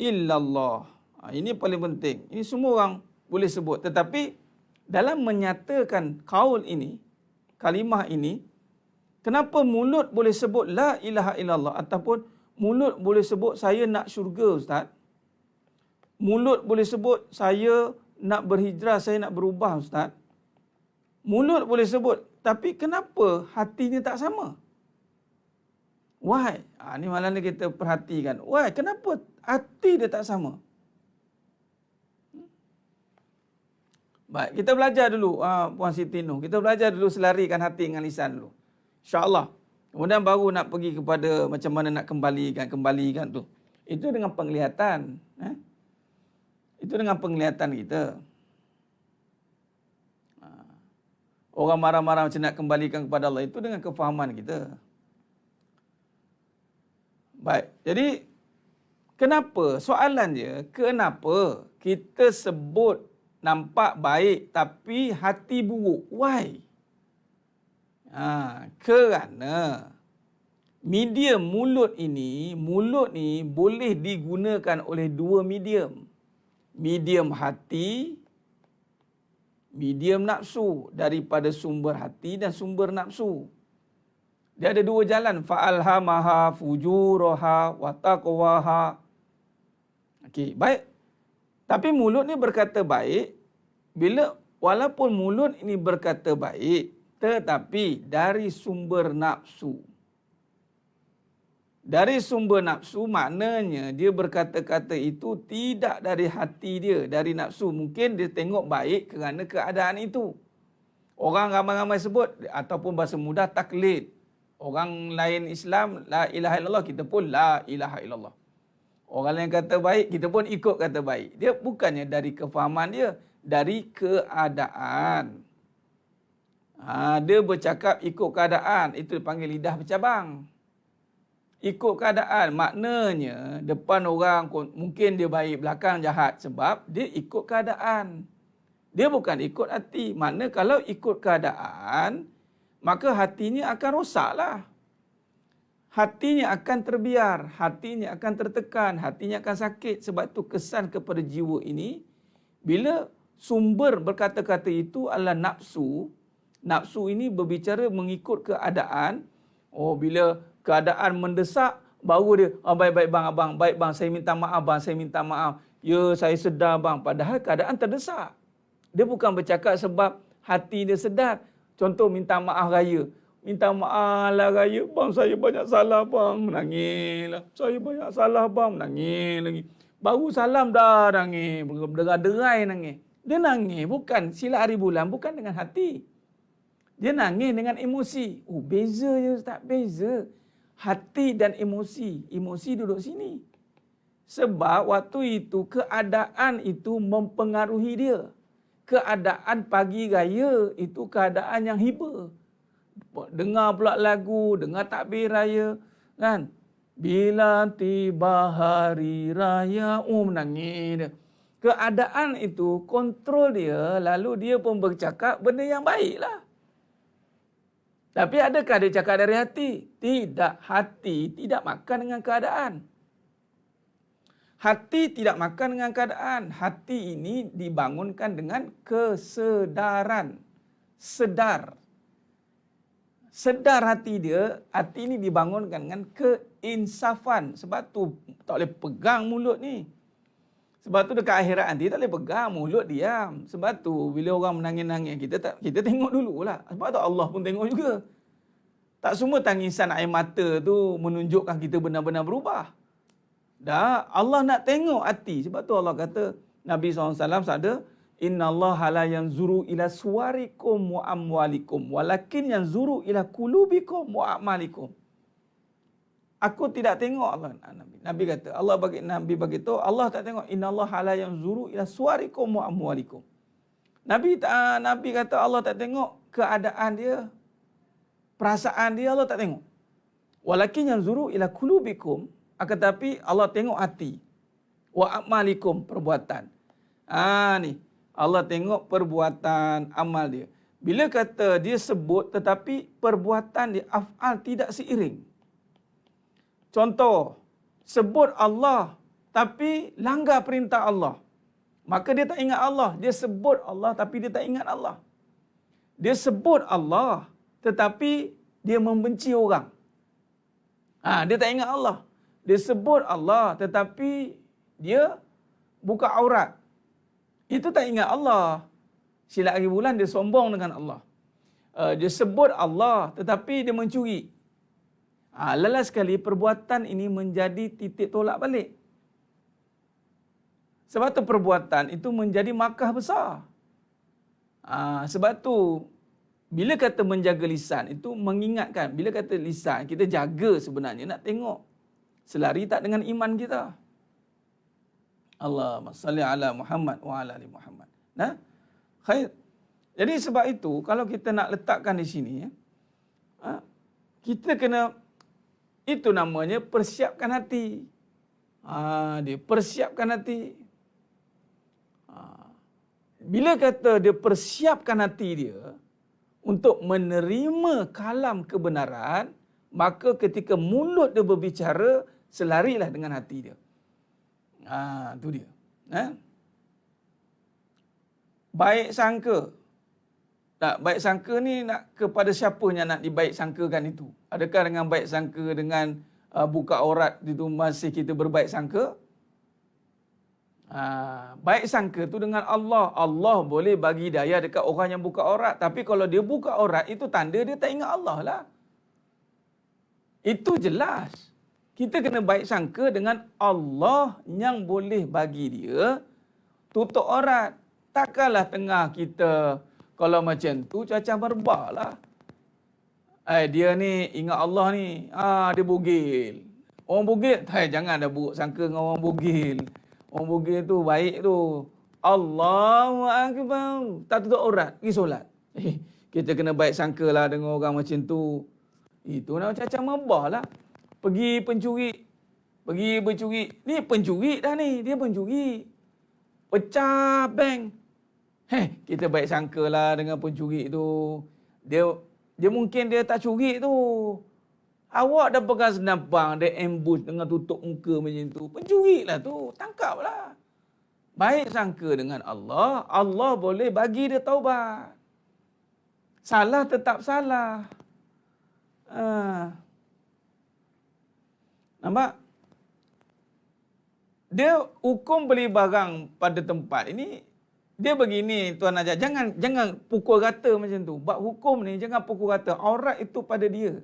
illallah. Ini paling penting. Ini semua orang boleh sebut. Tetapi dalam menyatakan kaul ini, kalimah ini, kenapa mulut boleh sebut la ilaha illallah ataupun mulut boleh sebut saya nak syurga, Ustaz? Mulut boleh sebut saya nak berhijrah, saya nak berubah, Ustaz? Mulut boleh sebut, tapi kenapa hatinya tak sama? Why? Ini malam ni kita perhatikan. Why? Kenapa hati dia tak sama? Baik, kita belajar dulu Puan Siti Noh. Kita belajar dulu selarikan hati dengan lisan dulu. InsyaAllah. Kemudian baru nak pergi kepada macam mana nak kembalikan tu. Itu dengan penglihatan. Itu dengan penglihatan kita. Orang marah-marah macam nak kembalikan kepada Allah itu dengan kefahaman kita. Baik, jadi kenapa? Soalan dia, kenapa kita sebut nampak baik tapi hati buruk? Why? Kerana medium mulut ni boleh digunakan oleh dua medium. Medium hati, medium nafsu. Daripada sumber hati dan sumber nafsu. Dia ada dua jalan. Fa'alhamaha fujuraha wa taqwaha. Okey, baik. Tapi mulut ni berkata baik. Walaupun mulut ini berkata baik, tetapi dari sumber nafsu. Dari sumber nafsu maknanya dia berkata-kata itu tidak dari hati dia, dari nafsu. Mungkin dia tengok baik kerana keadaan itu. Orang ramai-ramai sebut ataupun bahasa mudah taklid. Orang lain Islam la ilaha illallah, kita pun la ilaha illallah. Orang lain kata baik, kita pun ikut kata baik. Dia bukannya dari kefahaman dia, dari keadaan. Dia bercakap ikut keadaan. Itu dipanggil lidah bercabang. Ikut keadaan. Maknanya depan orang mungkin dia baik, belakang jahat. Sebab dia ikut keadaan. Dia bukan ikut hati. Makna kalau ikut keadaan, maka hatinya akan rosaklah. Hatinya akan terbiar. Hatinya akan tertekan. Hatinya akan sakit. Sebab itu kesan kepada jiwa ini, bila sumber berkata-kata itu adalah nafsu. Nafsu ini berbicara mengikut keadaan. Oh, bila keadaan mendesak, baru dia, baik-baik bang, abang, baik bang, saya minta maaf bang, saya minta maaf. Ya, saya sedar bang. Padahal keadaan terdesak. Dia bukan bercakap sebab hati dia sedar. Contoh minta maaf raya. Minta maaf lah raya. Bang, saya banyak salah bang. Menangis lah. Saya banyak salah bang. Menangis lagi. Baru salam dah nangis. Berderai-derai nangis. Dia nangis bukan silat hari bulan. Bukan dengan hati. Dia nangis dengan emosi. Oh, beza je Ustaz. Beza. Hati dan emosi. Emosi duduk sini. Sebab waktu itu keadaan itu mempengaruhi dia. Keadaan pagi raya itu keadaan yang hiba. Dengar pula lagu, dengar takbir raya. Kan? Bila tiba hari raya, menangis dia. Keadaan itu kontrol dia, lalu dia pun bercakap benda yang baiklah. Tapi adakah dia cakap dari hati? Tidak. Hati tidak makan dengan keadaan. Hati tidak makan dengan keadaan. Hati ini dibangunkan dengan kesedaran. Sedar. Sedar hati dia. Hati ini dibangunkan dengan keinsafan. Sebab tu tak boleh pegang mulut ni. Sebab tu dekat akhirat nanti tak boleh pegang mulut diam. Sebab tu bila orang menangis-nangis, kita tengok dululah. Sebab tu Allah pun tengok juga. Tak semua tangisan air mata tu menunjukkan kita benar-benar berubah. Dah, Allah nak tengok hati. Sebab tu Allah kata, Nabi SAW sabda, Inna Allah la yanzuru ila suwarikum wa amwalikum, walakin yanzuru ila kulubikum wa a'malikum. Aku tidak tengok Allah. Nabi kata, Nabi bagi tahu, Allah tak tengok. Inna Allah la yanzuru ila suwarikum wa amwalikum. Nabi kata Allah tak tengok keadaan dia, perasaan dia Allah tak tengok. Walakin yanzuru ila kulubikum, akan tetapi Allah tengok hati. Wa a'malikum, perbuatan. Ni Allah tengok perbuatan amal dia. Bila kata dia sebut tetapi perbuatan dia af'al tidak seiring. Contoh, sebut Allah tapi langgar perintah Allah. Maka dia tak ingat Allah. Dia sebut Allah tapi dia tak ingat Allah. Dia sebut Allah tetapi dia membenci orang. Dia tak ingat Allah. Dia sebut Allah tetapi dia buka aurat. Itu tak ingat Allah. Silat hari bulan dia sombong dengan Allah. Dia sebut Allah tetapi dia mencuri. Lala sekali perbuatan ini menjadi titik tolak balik. Sebab tu perbuatan itu menjadi markah besar. Sebab tu bila kata menjaga lisan itu mengingatkan. Bila kata lisan kita jaga sebenarnya nak tengok selari tak dengan iman kita. Allahumma salli ala Muhammad wa ala ali Muhammad. Nah, khair. Jadi sebab itu kalau kita nak letakkan di sini, kita kena, itu namanya persiapkan hati. Dia persiapkan hati. Bila kata dia persiapkan hati dia untuk menerima kalam kebenaran, maka ketika mulut dia berbicara, selarilah dengan hati dia. Itu dia. Baik sangka. Baik sangka ni nak kepada siapa yang nak dibaik sangkakan itu? Adakah dengan baik sangka dengan buka aurat itu masih kita berbaik sangka? Baik sangka tu dengan Allah. Allah boleh bagi daya dekat orang yang buka aurat. Tapi kalau dia buka aurat, itu tanda dia tak ingat Allah lah. Itu jelas. Kita kena baik sangka dengan Allah yang boleh bagi dia tutup aurat. Takkanlah tengah kita, kalau macam tu, cacat berbah lah. Dia ni ingat Allah ni, dia bogil. Orang bogil, jangan dah buruk sangka dengan orang bogil. Orang bogil tu baik tu. Allahu Akbar. Tak tutup aurat, pergi solat. Kita kena baik sangka lah dengan orang macam tu. Itu nak cacat berbah lah. pergi pencuri. Pergi bercuri. Ni pencuri dah ni. Dia pencuri. Pecah bank. Kita baik sangka lah dengan pencuri tu. Dia mungkin dia tak curi tu. Awak dah pegang senapang, dia ambush dengan tutup muka macam tu. Pencuri lah tu. Tangkap lah. Baik sangka dengan Allah. Allah boleh bagi dia taubat. Salah tetap salah. Nampak? Dia hukum beli barang pada tempat ini, dia begini Tuan Najat, jangan pukul rata macam tu. Bab hukum ni jangan pukul rata. Aurat itu pada dia.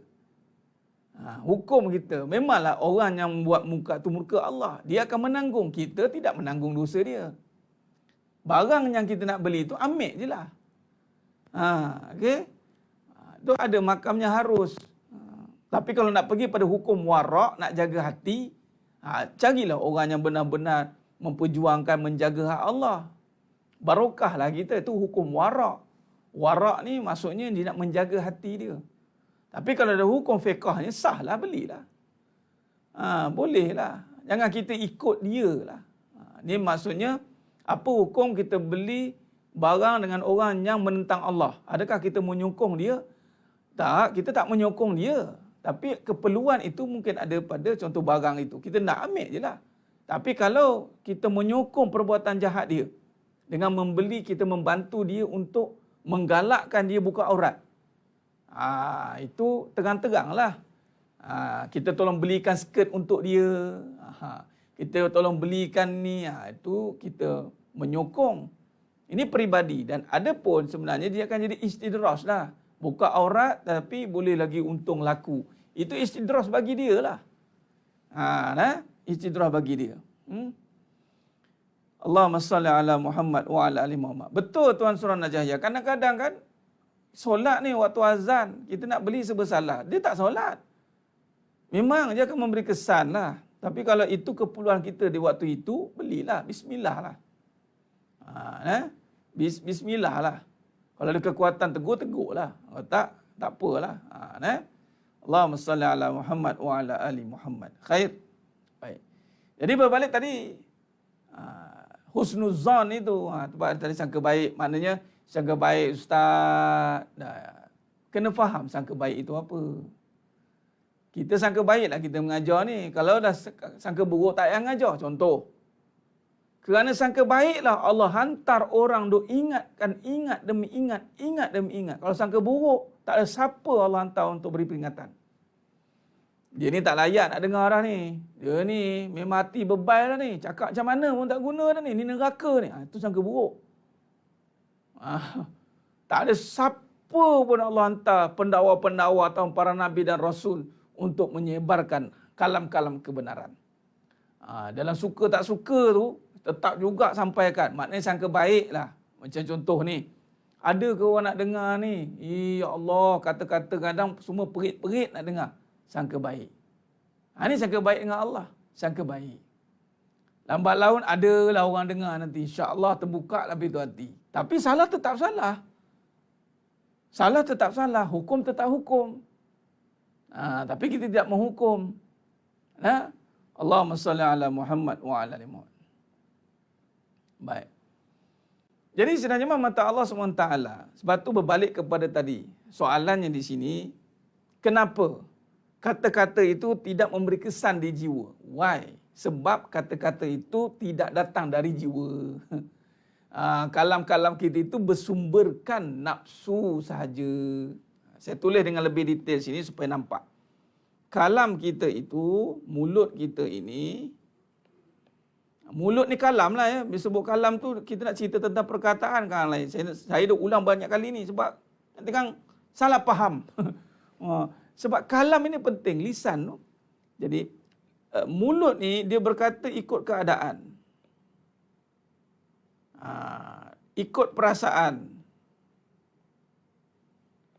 Hukum kita, memanglah orang yang buat muka tu murka Allah, dia akan menanggung. Kita tidak menanggung dosa dia. Barang yang kita nak beli tu ambil je lah. Okey. Tu ada makamnya harus. Tapi kalau nak pergi pada hukum warak, nak jaga hati, carilah orang yang benar-benar memperjuangkan menjaga hak Allah. Barokahlah kita, itu hukum warak. Warak ni maksudnya dia nak menjaga hati dia. Tapi kalau ada hukum fiqahnya, sahlah belilah. Bolehlah. Jangan kita ikut dia lah. Ni maksudnya, apa hukum kita beli barang dengan orang yang menentang Allah? Adakah kita menyokong dia? Tak, kita tak menyokong dia. Tapi keperluan itu mungkin ada pada contoh barang itu. Kita nak ambil je lah. Tapi kalau kita menyokong perbuatan jahat dia, dengan membeli, kita membantu dia untuk menggalakkan dia buka aurat. Itu terang-terang lah. Kita tolong belikan skirt untuk dia. Kita tolong belikan ni. Itu kita menyokong. Ini peribadi. Dan ada pun sebenarnya dia akan jadi istidraj lah. Buka aurat tapi boleh lagi untung laku. Itu istidraj bagi dia lah. Istidraj bagi dia. Allahumma salli ala Muhammad wa ala ali Muhammad. Betul Tuan Surah Najahiyah. Kadang-kadang kan, solat ni waktu azan, kita nak beli sebersalah. Dia tak solat. Memang dia akan memberi kesan lah. Tapi kalau itu keperluan kita di waktu itu, belilah. Bismillah lah. Bismillah lah. Kalau ada kekuatan tegur lah. Kalau tak apalah. Allahumma salli ala Muhammad wa ala ali Muhammad. Khair. Baik. Jadi berbalik tadi, husnuzan itu, tadi sangka baik, maknanya sangka baik ustaz. Kena faham sangka baik itu apa. Kita sangka baiklah kita mengajar ni. Kalau dah sangka buruk tak payah mengajar. Contoh, kerana sangka baiklah Allah hantar orang duk ingat demi ingat. Kalau sangka buruk, tak ada siapa Allah hantar untuk beri peringatan. Dia ni tak layak nak dengar dah ni. Dia ni memang hati bebal dah ni. Cakap macam mana pun tak guna dah ni. Ni neraka ni. Itu sangka buruk. Tak ada siapa pun Allah hantar pendakwa-pendakwa atau para nabi dan rasul untuk menyebarkan kalam-kalam kebenaran. Dalam suka tak suka tu, tetap juga sampaikan. Maknanya sangka baik lah. Macam contoh ni. Ada ke orang nak dengar ni? Ya Allah, kata-kata kadang semua perit-perit nak dengar. Sangka baik. Ini sangka baik dengan Allah. Sangka baik. Lambat laun adalah orang dengar nanti. InsyaAllah terbuka lah pintu hati. Tapi salah tetap salah. Salah tetap salah. Hukum tetap hukum. Tapi kita tidak menghukum. Allahumma salli ala Muhammad wa ala ali Muhammad. Baik. Jadi sebenarnya mata Allah SWT. Sebab tu berbalik kepada tadi. Soalannya di sini. Kenapa kata-kata itu tidak memberi kesan di jiwa? Why? Sebab kata-kata itu tidak datang dari jiwa. Kalam-kalam kita itu bersumberkan nafsu sahaja. Saya tulis dengan lebih detail sini supaya nampak. Kalam kita itu, mulut kita ini, mulut ni kalam lah ya. Bila sebut kalam tu, kita nak cerita tentang perkataan kan lain. Saya dah ulang banyak kali ni sebab nanti kan salah faham. Sebab kalam ini penting, lisan tu. Jadi, mulut ni dia berkata ikut keadaan. Ikut perasaan.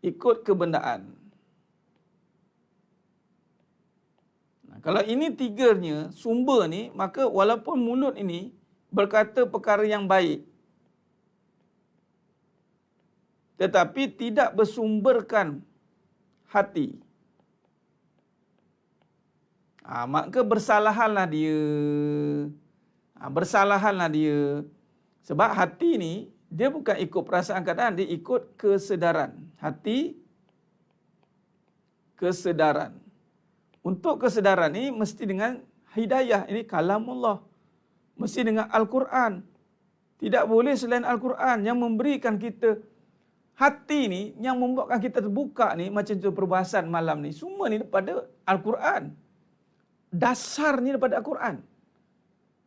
Ikut kebendaan. Kalau ini tiganya, sumber ni, maka walaupun mulut ini berkata perkara yang baik, tetapi tidak bersumberkan hati. Maka bersalahanlah dia. Bersalahanlah dia. Sebab hati ni, dia bukan ikut perasaan keadaan, dia ikut kesedaran. Hati, kesedaran. Untuk kesedaran ni, mesti dengan hidayah. Ini kalamullah. Mesti dengan Al-Quran. Tidak boleh selain Al-Quran yang memberikan kita hati ni, yang membuatkan kita terbuka ni, macam tu perbahasan malam ni. Semua ni daripada Al-Quran. Dasarnya daripada Al-Quran.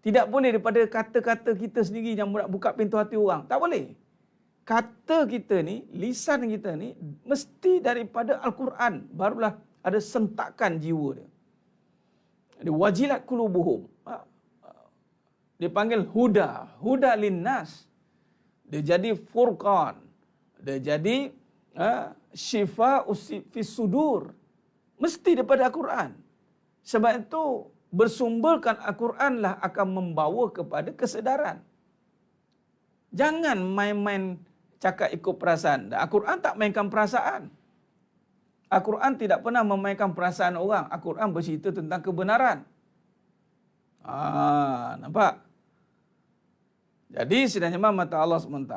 Tidak boleh daripada kata-kata kita sendiri yang nak buka pintu hati orang. Tak boleh. Kata kita ni, lisan kita ni, mesti daripada Al-Quran. Barulah ada sentakan jiwa dia. Dia wajilat qulubuhum. Dia panggil huda. Huda linnas. Dia jadi furqan. Dia jadi syifa fis sudur. Mesti daripada Al-Quran. Sebab itu bersumberkan Al-Quran lah akan membawa kepada kesedaran. Jangan main-main cakap ikut perasaan. Al-Quran tak mainkan perasaan. Al-Quran tidak pernah memainkan perasaan orang. Al-Quran bercerita tentang kebenaran. Nampak? Jadi sedangnya mata Allah SWT.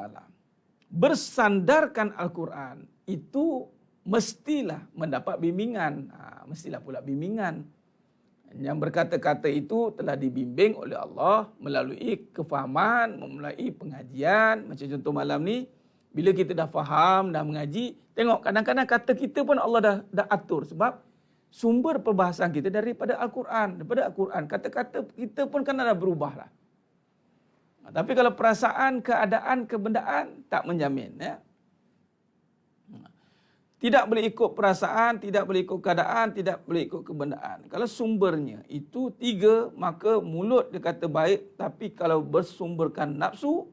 Bersandarkan Al-Quran itu mestilah mendapat bimbingan. Mestilah pula bimbingan. Yang berkata-kata itu telah dibimbing oleh Allah melalui kefahaman, melalui pengajian. Macam contoh malam ni, bila kita dah faham, dah mengaji, tengok kadang-kadang kata kita pun Allah dah atur. Sebab sumber perbahasan kita daripada Al-Quran. Daripada Al-Quran, kata-kata kita pun kan dah berubah lah. Tapi kalau perasaan, keadaan, kebendaan, tak menjamin. Ya? Tidak boleh ikut perasaan, tidak boleh ikut keadaan, tidak boleh ikut kebendaan. Kalau sumbernya itu 3, maka mulut dia kata baik. Tapi kalau bersumberkan nafsu,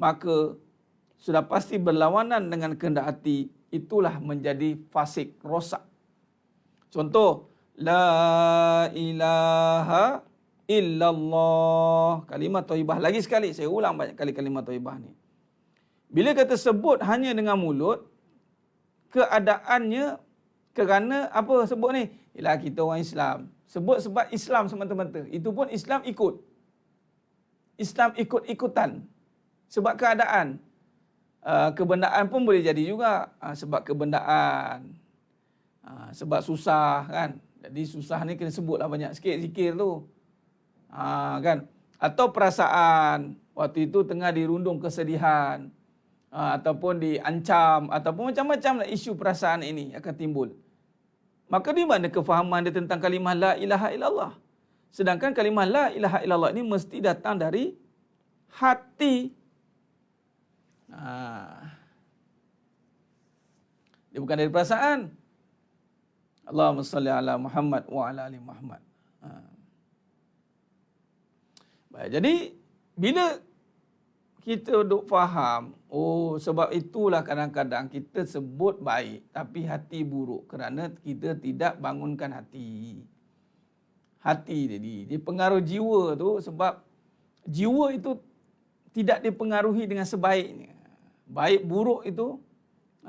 maka sudah pasti berlawanan dengan kehendak hati. Itulah menjadi fasik, rosak. Contoh, La ilaha illallah. Kalimat thayyibah. Lagi sekali, saya ulang banyak kali kalimat thayyibah ni. Bila kata sebut hanya dengan mulut, keadaannya kerana apa sebut ni? Ialah kita orang Islam. Sebut sebab Islam semata-mata. Itu pun Islam ikut. Islam ikut-ikutan. Sebab keadaan. Kebendaan pun boleh jadi juga. Sebab kebendaan. Sebab susah kan. Jadi susah ni kena sebutlah banyak sikit zikir tu. Kan? Atau perasaan. Waktu itu tengah dirundung kesedihan. Ataupun diancam, ataupun macam-macam isu perasaan ini akan timbul. Maka di mana kefahaman dia tentang kalimah la ilaha illallah? Sedangkan kalimah la ilaha illallah ini mesti datang dari hati. Dia bukan dari perasaan. Allahumma salli ala Muhammad wa ala ali Muhammad. Baik, jadi bila kita duk faham, sebab itulah kadang-kadang kita sebut baik tapi hati buruk kerana kita tidak bangunkan hati. Hati jadi pengaruh jiwa tu, sebab jiwa itu tidak dipengaruhi dengan sebaiknya. Baik buruk itu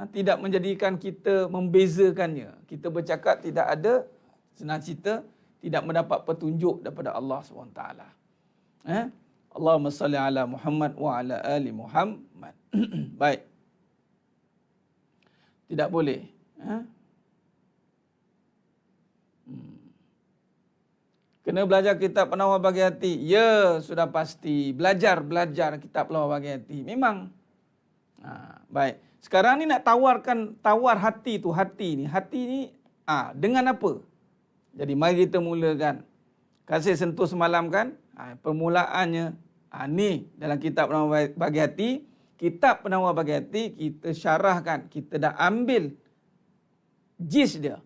tidak menjadikan kita membezakannya. Kita bercakap tidak ada, senang cerita, tidak mendapat petunjuk daripada Allah SWT. Allahumma salli ala Muhammad wa ala ali Muhammad. Baik. Tidak boleh. Kena belajar kitab penawar bagi hati. Ya, sudah pasti. Belajar kitab penawar bagi hati. Memang. Baik. Sekarang ni nak tawar hati tu. Hati ni dengan apa? Jadi mari kita mulakan. Kasih sentuh semalam kan? Permulaannya. Ni dalam kitab penawar bagi hati. Kitab penawar bagi hati kita syarahkan. Kita dah ambil jis dia.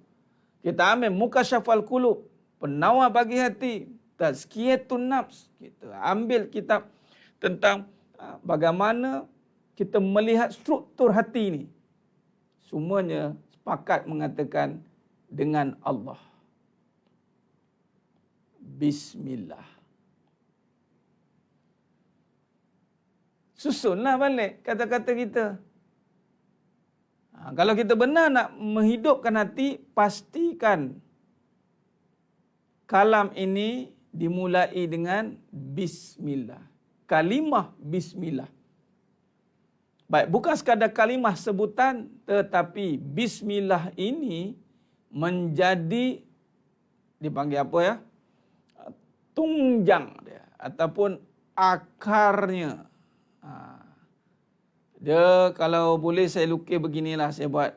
Kita ambil mukasyafal qulub. Penawar bagi hati. Tazkiyatun nafs. Kita ambil kitab tentang bagaimana kita melihat struktur hati ni. Semuanya sepakat mengatakan dengan Allah. Bismillah. Susunlah balik kata-kata kita. Kalau kita benar nak menghidupkan hati, pastikan kalam ini dimulai dengan bismillah. Kalimah bismillah. Baik, bukan sekadar kalimah sebutan, tetapi bismillah ini menjadi dipanggil apa ya? Tunjang dia ataupun akarnya. Dia kalau boleh saya lukis beginilah, saya buat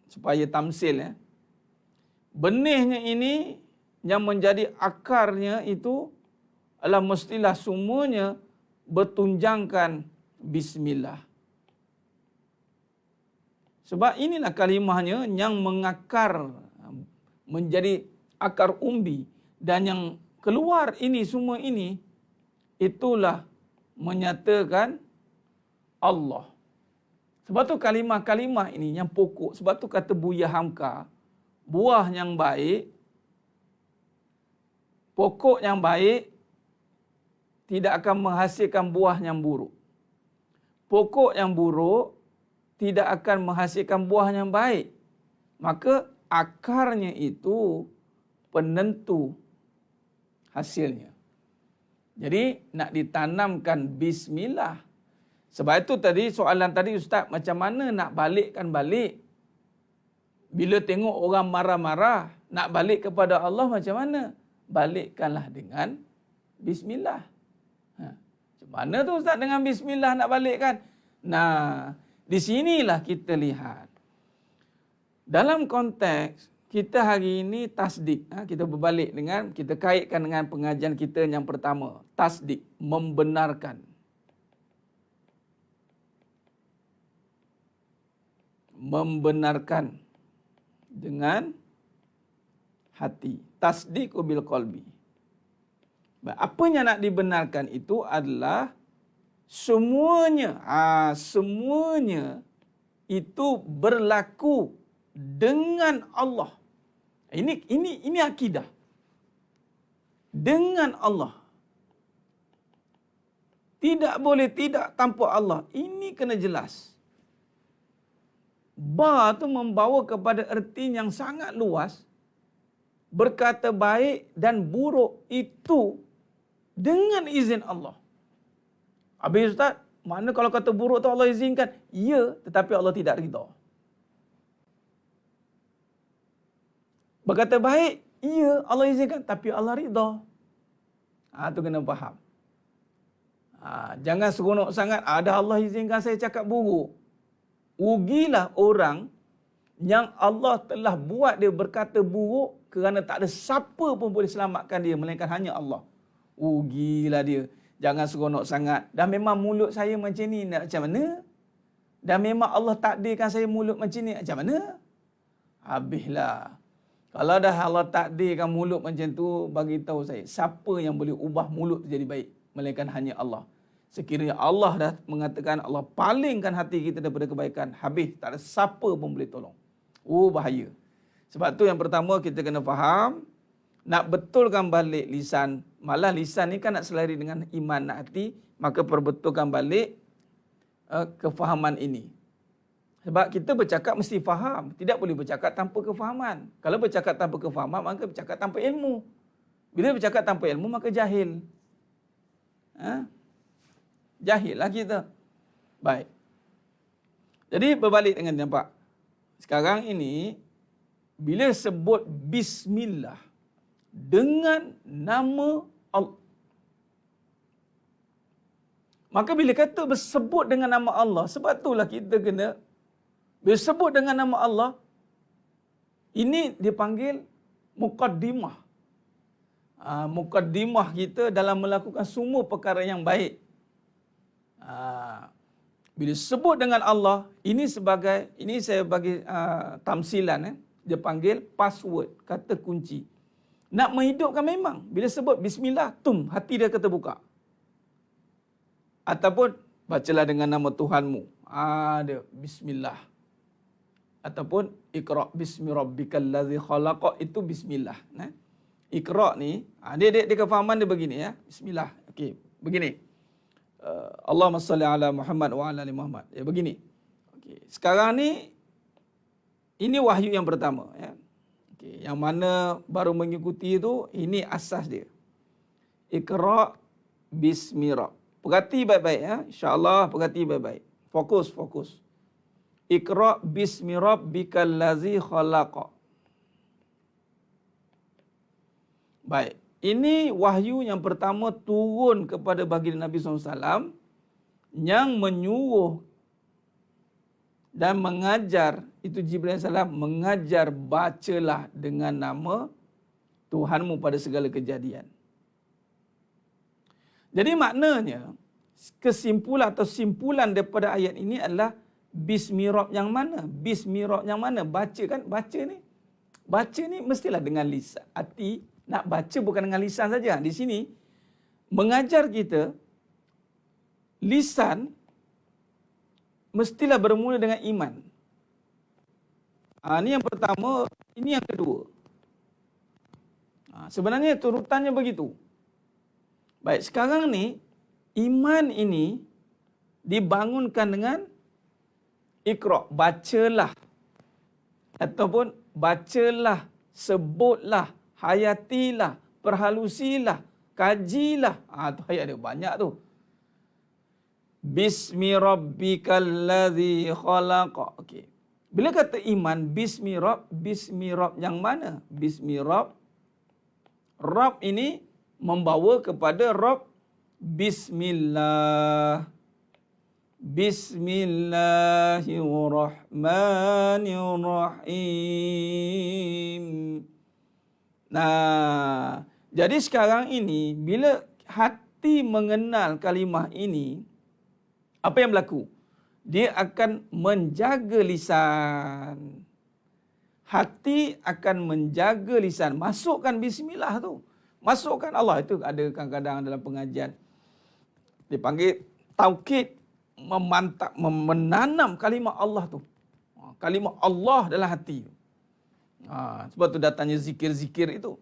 supaya tamsil ya. Benihnya ini yang menjadi akarnya itu adalah mestilah semuanya bertunjangkan bismillah. Sebab inilah kalimahnya yang mengakar menjadi akar umbi, dan yang keluar ini semua ini itulah menyatakan Allah. Sebab tu kalimah-kalimah ini yang pokok. Sebab tu kata Buya Hamka, buah yang baik, pokok yang baik tidak akan menghasilkan buah yang buruk. Pokok yang buruk tidak akan menghasilkan buah yang baik. Maka akarnya itu penentu hasilnya. Jadi nak ditanamkan bismillah. Sebab itu tadi soalan tadi Ustaz, macam mana nak balikkan balik? Bila tengok orang marah-marah, nak balik kepada Allah macam mana? Balikkanlah dengan bismillah. Macam mana tu Ustaz dengan bismillah nak balikkan? Nah, di sinilah kita lihat. Dalam konteks kita hari ini tasdik, kita berbalik dengan, kita kaitkan dengan pengajian kita yang pertama. Tasdik, membenarkan. Membenarkan dengan hati. Tasdiq bil qalbi. Apa yang nak dibenarkan itu adalah semuanya, semuanya itu berlaku dengan Allah. Ini akidah. Dengan Allah. Tidak boleh tidak tanpa Allah. Ini kena jelas. Ba tu membawa kepada erti yang sangat luas. Berkata baik dan buruk itu dengan izin Allah. Habis Ustaz, mana kalau kata buruk tu Allah izinkan? Ya, tetapi Allah tidak ridha. Berkata baik, ya Allah izinkan, tapi Allah ridha. Tu kena faham. Jangan seronok sangat, ada Allah izinkan saya cakap buruk. Rugilah orang yang Allah telah buat dia berkata buruk kerana tak ada siapa pun boleh selamatkan dia melainkan hanya Allah. Rugilah dia. Jangan seronok sangat. Dah memang mulut saya macam ni, nak macam mana? Dah memang Allah takdirkan saya mulut macam ni, macam mana? Habislah. Kalau dah Allah takdirkan mulut macam tu, bagi tahu saya, siapa yang boleh ubah mulut tu jadi baik melainkan hanya Allah. Sekiranya Allah dah mengatakan, Allah palingkan hati kita daripada kebaikan, habis, tak ada siapa pun boleh tolong. Bahaya. Sebab tu yang pertama kita kena faham, nak betulkan balik lisan, malah lisan ni kan nak selari dengan iman nak hati, maka perbetulkan balik kefahaman ini. Sebab kita bercakap mesti faham, tidak boleh bercakap tanpa kefahaman. Kalau bercakap tanpa kefahaman, maka bercakap tanpa ilmu. Bila bercakap tanpa ilmu, maka jahil. Jahillah kita. Baik. Jadi berbalik dengan nampak. Sekarang ini, bila sebut bismillah dengan nama Allah, maka bila kata bersebut dengan nama Allah, sebab itulah kita kena bersebut dengan nama Allah, ini dipanggil muqaddimah. Muqaddimah kita dalam melakukan semua perkara yang baik. Bila sebut dengan Allah, ini sebagai, ini saya bagi tamsilan, dia panggil password, kata kunci. Nak menghidupkan memang, bila sebut bismillah, hati dia kata buka. Ataupun bacalah dengan nama Tuhanmu. Dia bismillah. Ataupun iqra bismi rabbikal ladzi khalaq, itu bismillah. Iqra ni, dia kefahaman dia begini ya. Bismillah. Okey, begini. Allahumma salli ala Muhammad wa ala ali Muhammad. Ya begini. Okey. Sekarang ni ini wahyu yang pertama ya. Okey, yang mana baru mengikuti itu, ini asas dia. Iqra bismi rabb. Perhati baik-baik ya. Insya-Allah perhati baik-baik. Fokus. Iqra bismi rabbikal ladzi khalaq. Baik. Ini wahyu yang pertama turun kepada baginda Nabi SAW yang menyuruh dan mengajar, itu Jibril AS mengajar, bacalah dengan nama Tuhanmu pada segala kejadian. Jadi maknanya, kesimpulan atau simpulan daripada ayat ini adalah bismi rabb yang mana? Bismi rabb yang mana? Baca kan? Baca ni mestilah dengan lisan. Hati nak baca bukan dengan lisan saja. Di sini mengajar kita, lisan mestilah bermula dengan iman. Ini yang pertama, ini yang kedua. Sebenarnya turutannya begitu. Baik, sekarang ni iman ini dibangunkan dengan Iqra, bacalah. Ataupun bacalah, sebutlah, hayatilah, perhalusilah, kajilah. Tu ayat dia banyak tu. Bismi rabbikal ladzi khalaq. Okey. Bila kata iman bismi rabb yang mana? Bismi rabb. Rabb ini membawa kepada Rabb bismillah. Bismillahirrahmanirrahim. Nah, jadi sekarang ini bila hati mengenal kalimah ini, apa yang berlaku? Dia akan menjaga lisan. Hati akan menjaga lisan. Masukkan bismillah tu. Masukkan Allah. Itu ada kadang-kadang dalam pengajian. Dipanggil taukid, memantap, menanam kalimah Allah tu. Kalimah Allah dalam hati. Sebab tu datangnya zikir-zikir itu.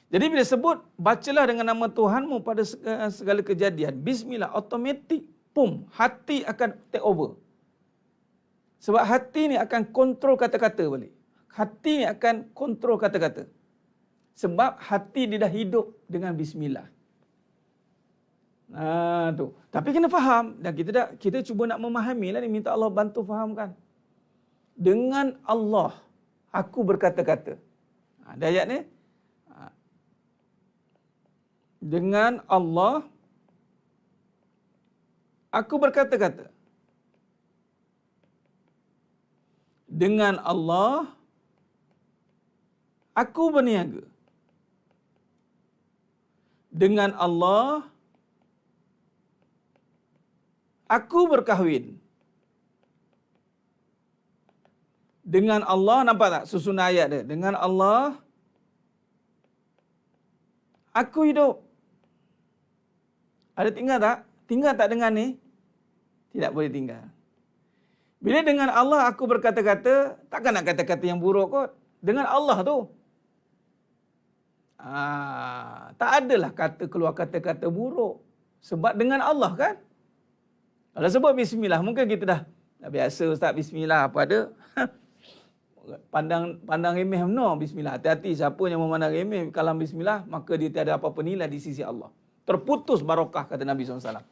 Jadi bila sebut, bacalah dengan nama Tuhanmu pada segala kejadian. Bismillah, automatik, hati akan take over. Sebab hati ni akan kontrol kata-kata balik. Hati ni akan kontrol kata-kata. Sebab hati dia dah hidup dengan bismillah. Tu. Tapi kena faham, dan kita cuba nak memahami lah ni, minta Allah bantu fahamkan. Dengan Allah, aku berkata-kata. Ada ayat ni. Dengan Allah, aku berkata-kata. Dengan Allah, aku berniaga. Dengan Allah, aku berkahwin. Dengan Allah, nampak tak susunan ayat dia? Dengan Allah, aku hidup. Ada tinggal tak? Tinggal tak dengan ni? Tidak boleh tinggal. Bila dengan Allah aku berkata-kata, takkan nak kata-kata yang buruk kot. Dengan Allah tu. Tak adalah keluar kata-kata buruk. Sebab dengan Allah kan? Kalau sebut bismillah, mungkin kita dah biasa Ustaz bismillah apa ada. Pandang remeh no bismillah. Hati-hati siapa yang memandang remeh kalam bismillah, maka dia tiada apa-apa nilai di sisi Allah. Terputus barakah kata Nabi SAW.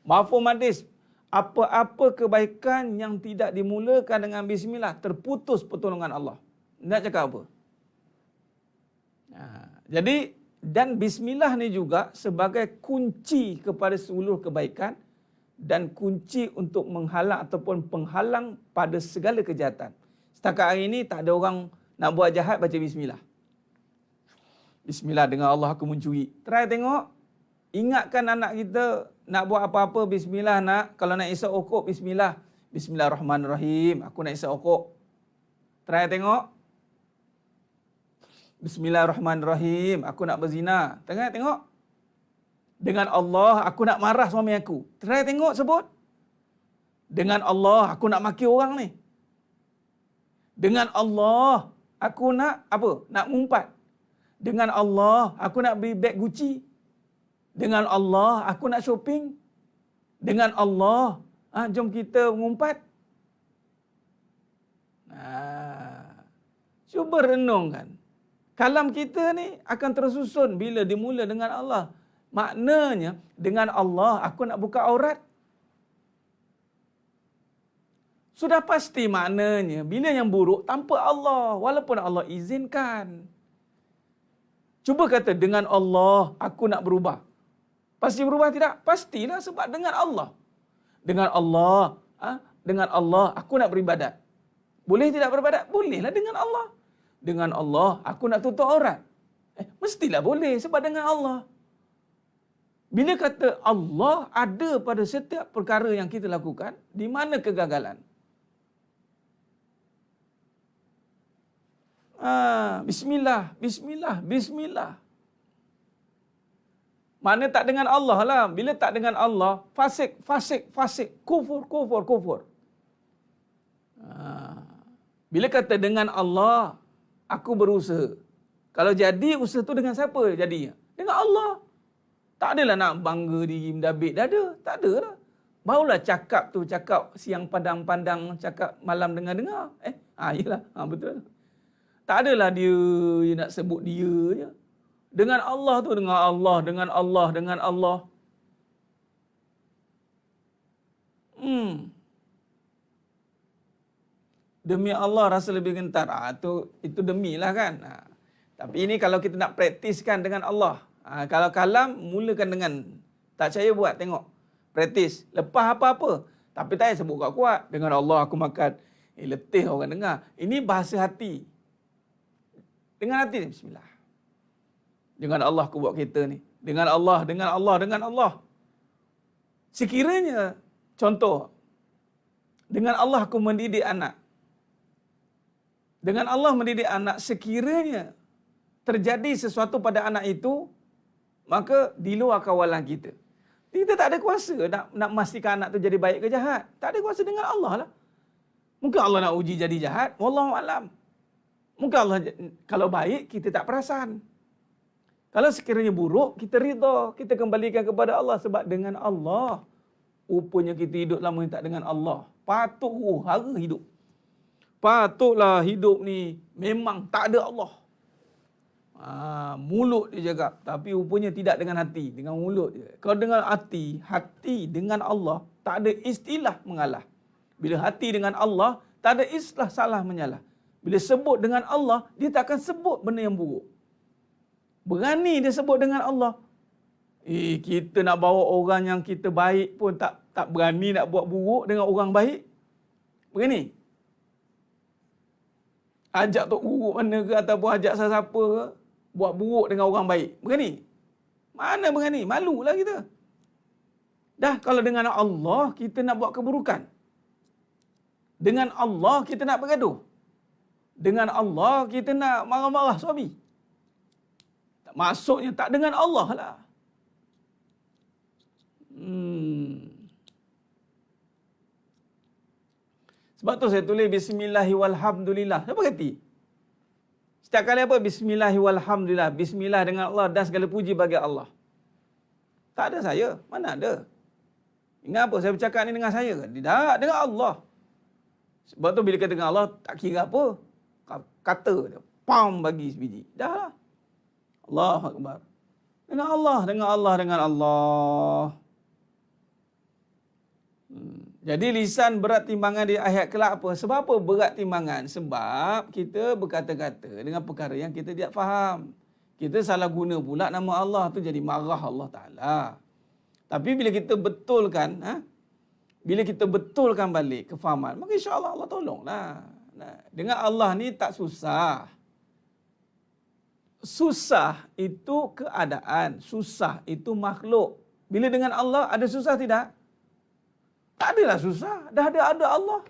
Mafhum hadis, apa-apa kebaikan yang tidak dimulakan dengan bismillah, terputus pertolongan Allah. Nak cakap apa? Jadi, dan bismillah ni juga sebagai kunci kepada seluruh kebaikan dan kunci untuk menghalang ataupun penghalang pada segala kejahatan. Setakat hari ini tak ada orang nak buat jahat baca bismillah. Bismillah, dengan Allah aku mencuri. Try tengok. Ingatkan anak kita nak buat apa-apa bismillah nak. Kalau nak isap okok bismillah. Bismillahirrahmanirrahim. Aku nak isap okok. Try tengok. Bismillahirrahmanirrahim. Aku nak berzina. Tengok. Dengan Allah aku nak marah suami aku. Try tengok sebut. Dengan Allah aku nak maki orang ni. Dengan Allah aku nak apa? Nak ngumpat. Dengan Allah aku nak beli beg Gucci. Dengan Allah aku nak shopping. Dengan Allah jom kita mengumpat. Cuba renungkan. Kalam kita ni akan tersusun bila dimula dengan Allah. Maknanya, dengan Allah aku nak buka aurat. Sudah pasti maknanya, bila yang buruk tanpa Allah, walaupun Allah izinkan. Cuba kata, dengan Allah aku nak berubah. Pasti berubah tidak? Pastilah, sebab dengan Allah. Dengan Allah, dengan Allah aku nak beribadat. Boleh tidak beribadat? Bolehlah dengan Allah. Dengan Allah aku nak tutup aurat. Mestilah boleh sebab dengan Allah. Bila kata Allah ada pada setiap perkara yang kita lakukan, di mana kegagalan? Bismillah, bismillah, bismillah. Mana tak dengan Allah lah. Bila tak dengan Allah, fasik, fasik, fasik, kufur, kufur, kufur. Bila kata dengan Allah, aku berusaha. Kalau jadi usaha tu dengan siapa jadinya? Dengan Allah. Tak adalah nak bangga diri mendabik dada. Tak ada lah. Barulah cakap tu, cakap siang pandang-pandang, cakap malam dengar-dengar. Yelah, betul. Tak adalah dia nak sebut dia je. Dengan Allah tu, dengan Allah, dengan Allah, dengan Allah. Demi Allah rasa lebih gentar. Itu demilah kan. Tapi ini kalau kita nak praktiskan dengan Allah. Kalau kalam, mulakan dengan tak percaya buat, tengok. Praktis. Lepas apa-apa. Tapi tak payah sebut kuat-kuat. Dengan Allah aku makan. Letih orang dengar. Ini bahasa hati. Dengan hati ni, bismillah. Dengan Allah aku buat kereta ni. Dengan Allah, dengan Allah, dengan Allah. Sekiranya, contoh. Dengan Allah aku mendidik anak. Dengan Allah mendidik anak, sekiranya terjadi sesuatu pada anak itu, maka di luar kawalan kita. Kita tak ada kuasa nak memastikan anak tu jadi baik ke jahat. Tak ada kuasa, dengan Allah lah. Mungkin Allah nak uji jadi jahat, wallahualam. Mungkin Allah, kalau baik, kita tak perasan. Kalau sekiranya buruk, kita rida. Kita kembalikan kepada Allah. Sebab dengan Allah, rupanya kita hidup lama tak dengan Allah. Patut hara hidup. Patutlah hidup ni memang tak ada Allah. Mulut dia cakap, tapi rupanya tidak dengan hati, dengan mulut je. Kalau dengan hati dengan Allah, tak ada istilah mengalah. Bila hati dengan Allah, tak ada istilah salah menyalah. Bila sebut dengan Allah, dia tak akan sebut benda yang buruk. Berani dia sebut dengan Allah. Kita nak bawa orang yang kita baik pun tak berani nak buat buruk dengan orang baik. Berani? Ajak tok guru mana ke ataupun ajak siapa ke, buat buruk dengan orang baik. Berani? Mana berani? Malulah kita. Dah kalau dengan Allah kita nak buat keburukan. Dengan Allah kita nak bergaduh. Dengan Allah kita nak marah-marah suami. Maksudnya tak dengan Allah lah. Sebab tu saya tulis bismillahi walhamdulillah. Siapa kata? Setiap kali apa? Bismillahi walhamdulillah. Bismillah dengan Allah dan segala puji bagi Allah. Tak ada saya. Mana ada? Ingat apa? Saya bercakap ni dengan saya ke? Tidak. Dengan Allah. Sebab tu bila kata dengan Allah, tak kira apa. Kata dia. Pam bagi sebiji. Dah lah. Allahu Akbar. Dengan Allah, dengan Allah, dengan Allah. Jadi lisan berat timbangan di akhirat kelak apa? Sebab apa berat timbangan? Sebab kita berkata-kata dengan perkara yang kita tidak faham. Kita salah guna pula nama Allah tu, jadi marah Allah Ta'ala. Tapi bila kita betulkan, bila kita betulkan balik kefahaman, maka insya-Allah Allah tolonglah. Dengan Allah ni tak susah. Susah itu keadaan, susah itu makhluk. Bila dengan Allah ada susah tidak? Tak adalah susah, dah ada Allah.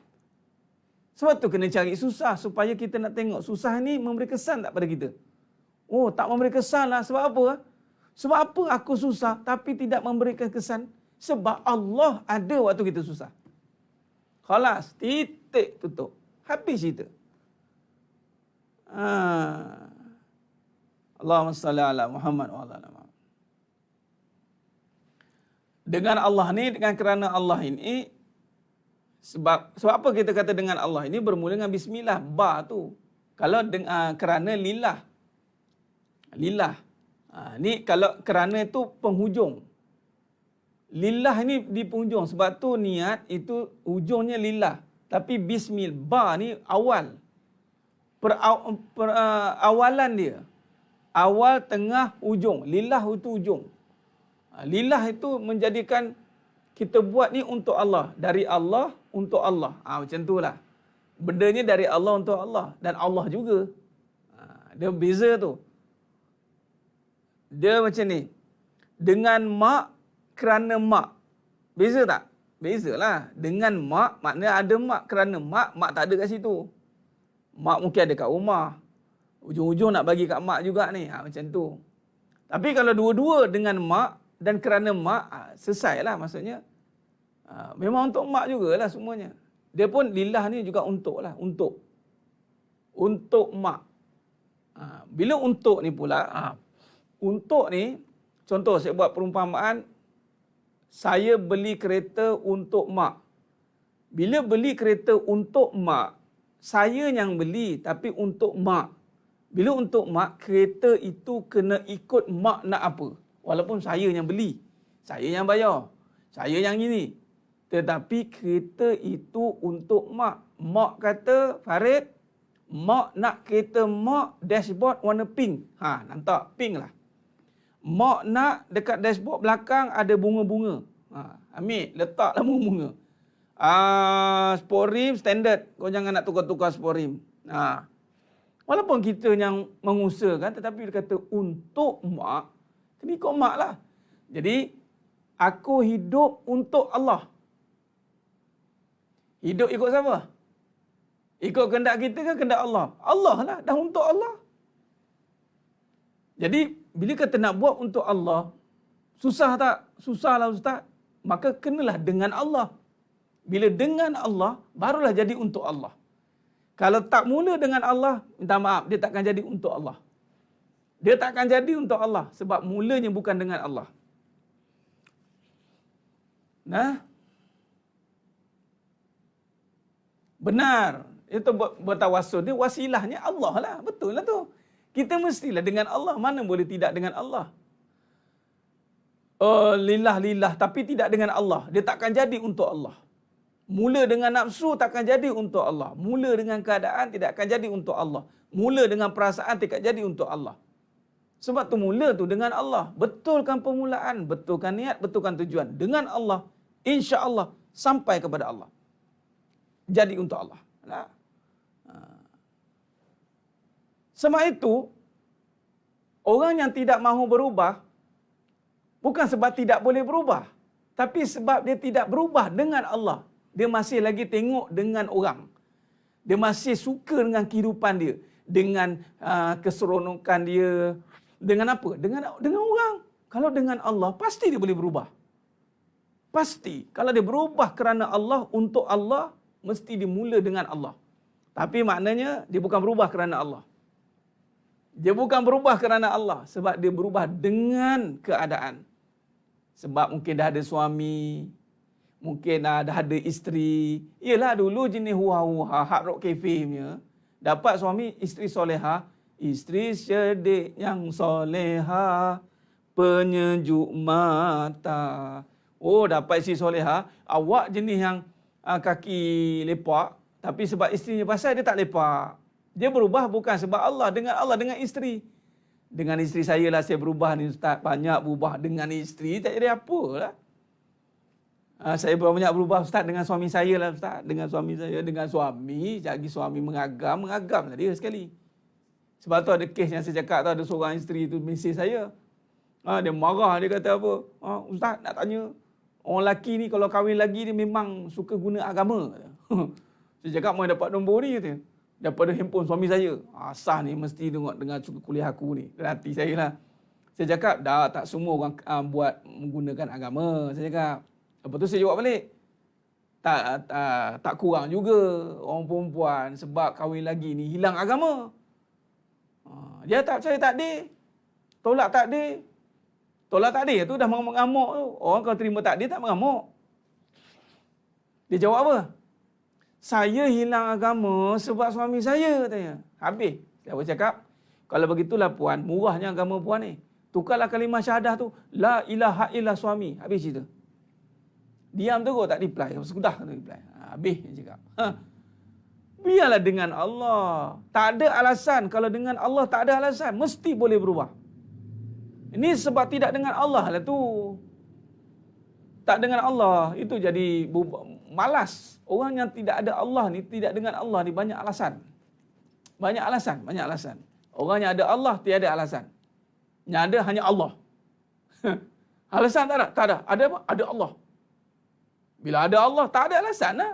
Sebab tu kena cari susah supaya kita nak tengok susah ni memberi kesan tak pada kita. Oh, tak memberi kesan lah. Sebab apa? Sebab apa aku susah tapi tidak memberikan kesan? Sebab Allah ada waktu kita susah. Khalas, titik tutup. Habis cerita. Allahumma salli ala Muhammad wa ala Muhammad. Dengan Allah ni, dengan kerana Allah ini, sebab apa kita kata dengan Allah ini bermula dengan bismillah, ba tu. Kalau kerana lillah. Lillah. Ni kalau kerana itu penghujung. Lillah ni di penghujung. Sebab tu niat itu hujungnya lillah. Tapi bismil, ba ni awal. Awalan dia. Awal, tengah, ujung. Lillah itu ujung. Lillah itu menjadikan kita buat ni untuk Allah. Dari Allah untuk Allah. Macam itulah. Bendanya dari Allah untuk Allah. Dan Allah juga. Dia beza tu. Dia macam ni. Dengan mak, kerana mak. Beza tak? Bezalah. Dengan mak, maknanya ada mak. Kerana mak tak ada kat situ. Mak mungkin ada kat rumah. Ujung-ujung nak bagi kat mak juga ni. Macam tu. Tapi kalau dua-dua dengan mak dan kerana mak, selesailah maksudnya. Memang untuk mak jugalah semuanya. Dia pun lillah ni juga untuk lah. Untuk mak. Bila untuk ni pula, untuk ni, contoh saya buat perumpamaan, saya beli kereta untuk mak. Bila beli kereta untuk mak, saya yang beli tapi untuk mak. Bila untuk mak, kereta itu kena ikut mak nak apa. Walaupun saya yang beli, saya yang bayar, saya yang gini. Tetapi kereta itu untuk mak. Mak kata, Farid, mak nak kereta mak dashboard warna pink. Nampak pink lah. Mak nak dekat dashboard belakang ada bunga-bunga. Ambil, letaklah bunga-bunga. Sport rim standard. Kau jangan nak tukar-tukar sport rim. Walaupun kita yang mengusahakan, tetapi dia kata untuk mak, kena ikut mak lah. Jadi, aku hidup untuk Allah. Hidup ikut siapa? Ikut kehendak kita ke kehendak Allah? Allah lah, dah untuk Allah. Jadi, bila kata nak buat untuk Allah, susah tak? Susahlah Ustaz. Maka kenalah dengan Allah. Bila dengan Allah, barulah jadi untuk Allah. Kalau tak mula dengan Allah, minta maaf, dia takkan jadi untuk Allah. Dia takkan jadi untuk Allah sebab mulanya bukan dengan Allah. Benar. Itu bertawassul ni wasilahnya Allah lah. Betul lah tu. Kita mestilah dengan Allah. Mana boleh tidak dengan Allah? Lillah. Tapi tidak dengan Allah. Dia takkan jadi untuk Allah. Mula dengan nafsu takkan jadi untuk Allah. Mula dengan keadaan tidak akan jadi untuk Allah. Mula dengan perasaan tidak jadi untuk Allah. Sebab tu mula tu dengan Allah. Betulkan permulaan, betulkan niat, betulkan tujuan. Dengan Allah, insya-Allah sampai kepada Allah. Jadi untuk Allah. Sebab itu, orang yang tidak mahu berubah, bukan sebab tidak boleh berubah. Tapi sebab dia tidak berubah dengan Allah. Dia masih lagi tengok dengan orang. Dia masih suka dengan kehidupan dia. Dengan keseronokan dia. Dengan apa? Dengan orang. Kalau dengan Allah, pasti dia boleh berubah. Pasti. Kalau dia berubah kerana Allah, untuk Allah, mesti dimula dengan Allah. Tapi maknanya, dia bukan berubah kerana Allah. Dia bukan berubah kerana Allah. Sebab dia berubah dengan keadaan. Sebab mungkin dah ada suami, mungkin dah ada isteri. Yelah dulu jenis huha-huha, hard rock cafe punya. Dapat suami, isteri soleha. Isteri cerdik yang soleha, penyejuk mata. Oh, dapat isteri soleha. Awak jenis yang kaki lepak. Tapi sebab isterinya pasal, dia tak lepak. Dia berubah bukan sebab Allah. Dengan Allah, dengan isteri. Dengan isteri saya lah saya berubah ni Ustaz. Banyak berubah dengan isteri. Tak jadi apa lah. Saya banyak berubah Ustaz dengan suami saya lah Ustaz. Dengan suami saya, dengan suami. Lagi suami mengagam lah dia sekali. Sebab tu ada kes yang saya cakap tu, ada seorang isteri tu mesej saya. Dia marah, dia kata apa? Ustaz nak tanya, orang lelaki ni kalau kahwin lagi dia memang suka guna agama. Saya cakap mau dapat nombor ni kata. Daripada handphone suami saya. Asah ni mesti dengan suka kuliah aku ni. Dalam hati saya lah. Saya cakap, dah tak semua orang buat menggunakan agama. Saya cakap. Lepas tu saya jawab balik. Tak kurang juga orang perempuan sebab kahwin lagi ni hilang agama. Dia tak percaya takdir. Tolak takdir. Tolak takdir tu dah mengamuk tu. Orang kalau terima takdir tak mengamuk. Dia jawab apa? Saya hilang agama sebab suami saya katanya. Habis. Saya cakap, kalau begitulah puan, murahnya agama puan ni. Tukarlah kalimah syahadah tu, la ilaha illa suami. Habis cerita. Diam terus, tak reply. Sudah tak reply. Habis dia cakap. Biarlah dengan Allah. Tak ada alasan. Kalau dengan Allah tak ada alasan. Mesti boleh berubah. Ini sebab tidak dengan Allah lah tu. Tak dengan Allah. Itu jadi malas. Orang yang tidak ada Allah ni, tidak dengan Allah ni banyak alasan. Banyak alasan. Banyak alasan. Orang yang ada Allah, tiada alasan. Yang ada hanya Allah. Alasan tak ada? Tak ada. Ada apa? Ada Allah. Bila ada Allah, tak ada alasan lah.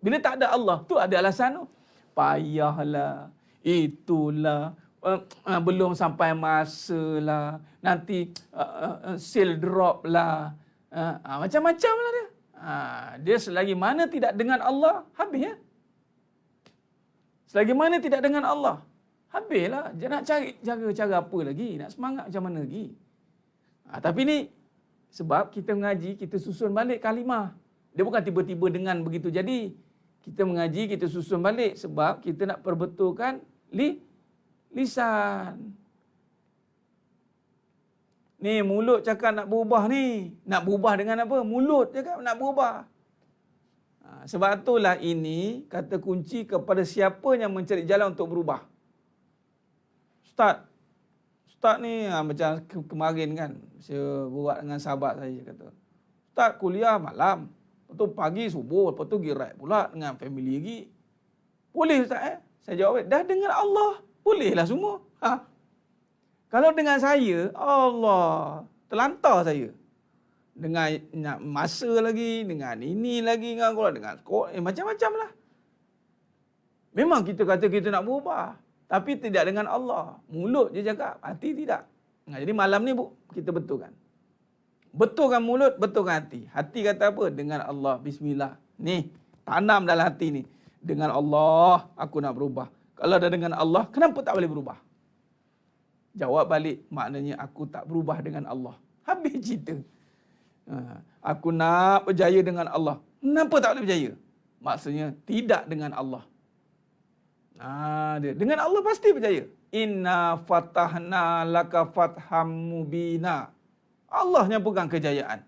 Bila tak ada Allah, tu ada alasan tu. Payahlah. Itulah. Belum sampai masa lah. Nanti sale drop lah. Macam-macam lah dia. Dia selagi mana tidak dengan Allah, habis ya. Selagi mana tidak dengan Allah, habislah. Dia nak cari cara apa lagi? Nak semangat macam mana lagi? Tapi ni, sebab kita mengaji, kita susun balik kalimah. Dia bukan tiba-tiba dengan begitu jadi. Kita mengaji, kita susun balik sebab kita nak perbetulkan lisan. Ni mulut cakap nak berubah ni. Nak berubah dengan apa? Mulut cakap nak berubah. Sebab itulah ini kata kunci kepada siapa yang mencari jalan untuk berubah. Ustaz ni macam kemarin kan. Saya buat dengan sahabat saya kata. Ustaz kuliah malam. Lepas tu pagi subuh. Lepas tu girat pula dengan family lagi. Boleh Ustaz Saya jawab, dah dengan Allah. Bolehlah semua. Kalau dengan saya, Allah terlantar saya. Dengan nak masa lagi, dengan ini lagi, dengan macam-macam lah. Memang kita kata kita nak berubah. Tapi tidak dengan Allah. Mulut je cakap, hati tidak. Jadi malam ni kita betulkan. Betulkan mulut, betulkan hati. Hati kata apa? Dengan Allah. Bismillah. Ni, tanam dalam hati ni. Dengan Allah, aku nak berubah. Kalau dah dengan Allah, kenapa tak boleh berubah? Jawab balik, maknanya aku tak berubah dengan Allah. Habis cerita. Aku nak berjaya dengan Allah. Kenapa tak boleh berjaya? Maksudnya, tidak dengan Allah. Dengan Allah pasti berjaya. Inna fatahna laka fatham mubina. Allah yang pegang kejayaan.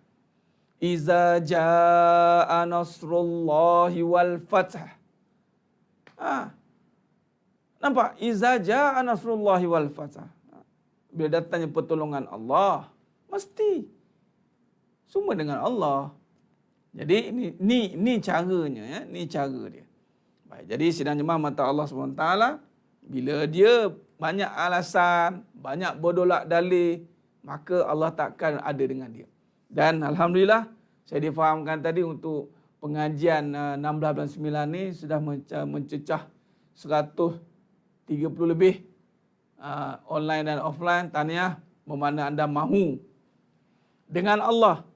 Iza ja'a nasrullahi wal fathah. Nampak? Iza ja'a nasrullahi wal fathah. Bila datangnya pertolongan Allah, mesti semua dengan Allah. Jadi ini caranya ya, ini cara dia. Baik, jadi sidang jemaah mata Allah SWT, bila dia banyak alasan, banyak berdolak dalih, maka Allah takkan ada dengan dia. Dan alhamdulillah saya difahamkan tadi untuk pengajian 16-9 ni sudah mencecah 130 lebih online dan offline. Tahniah bermakna anda mahu dengan Allah.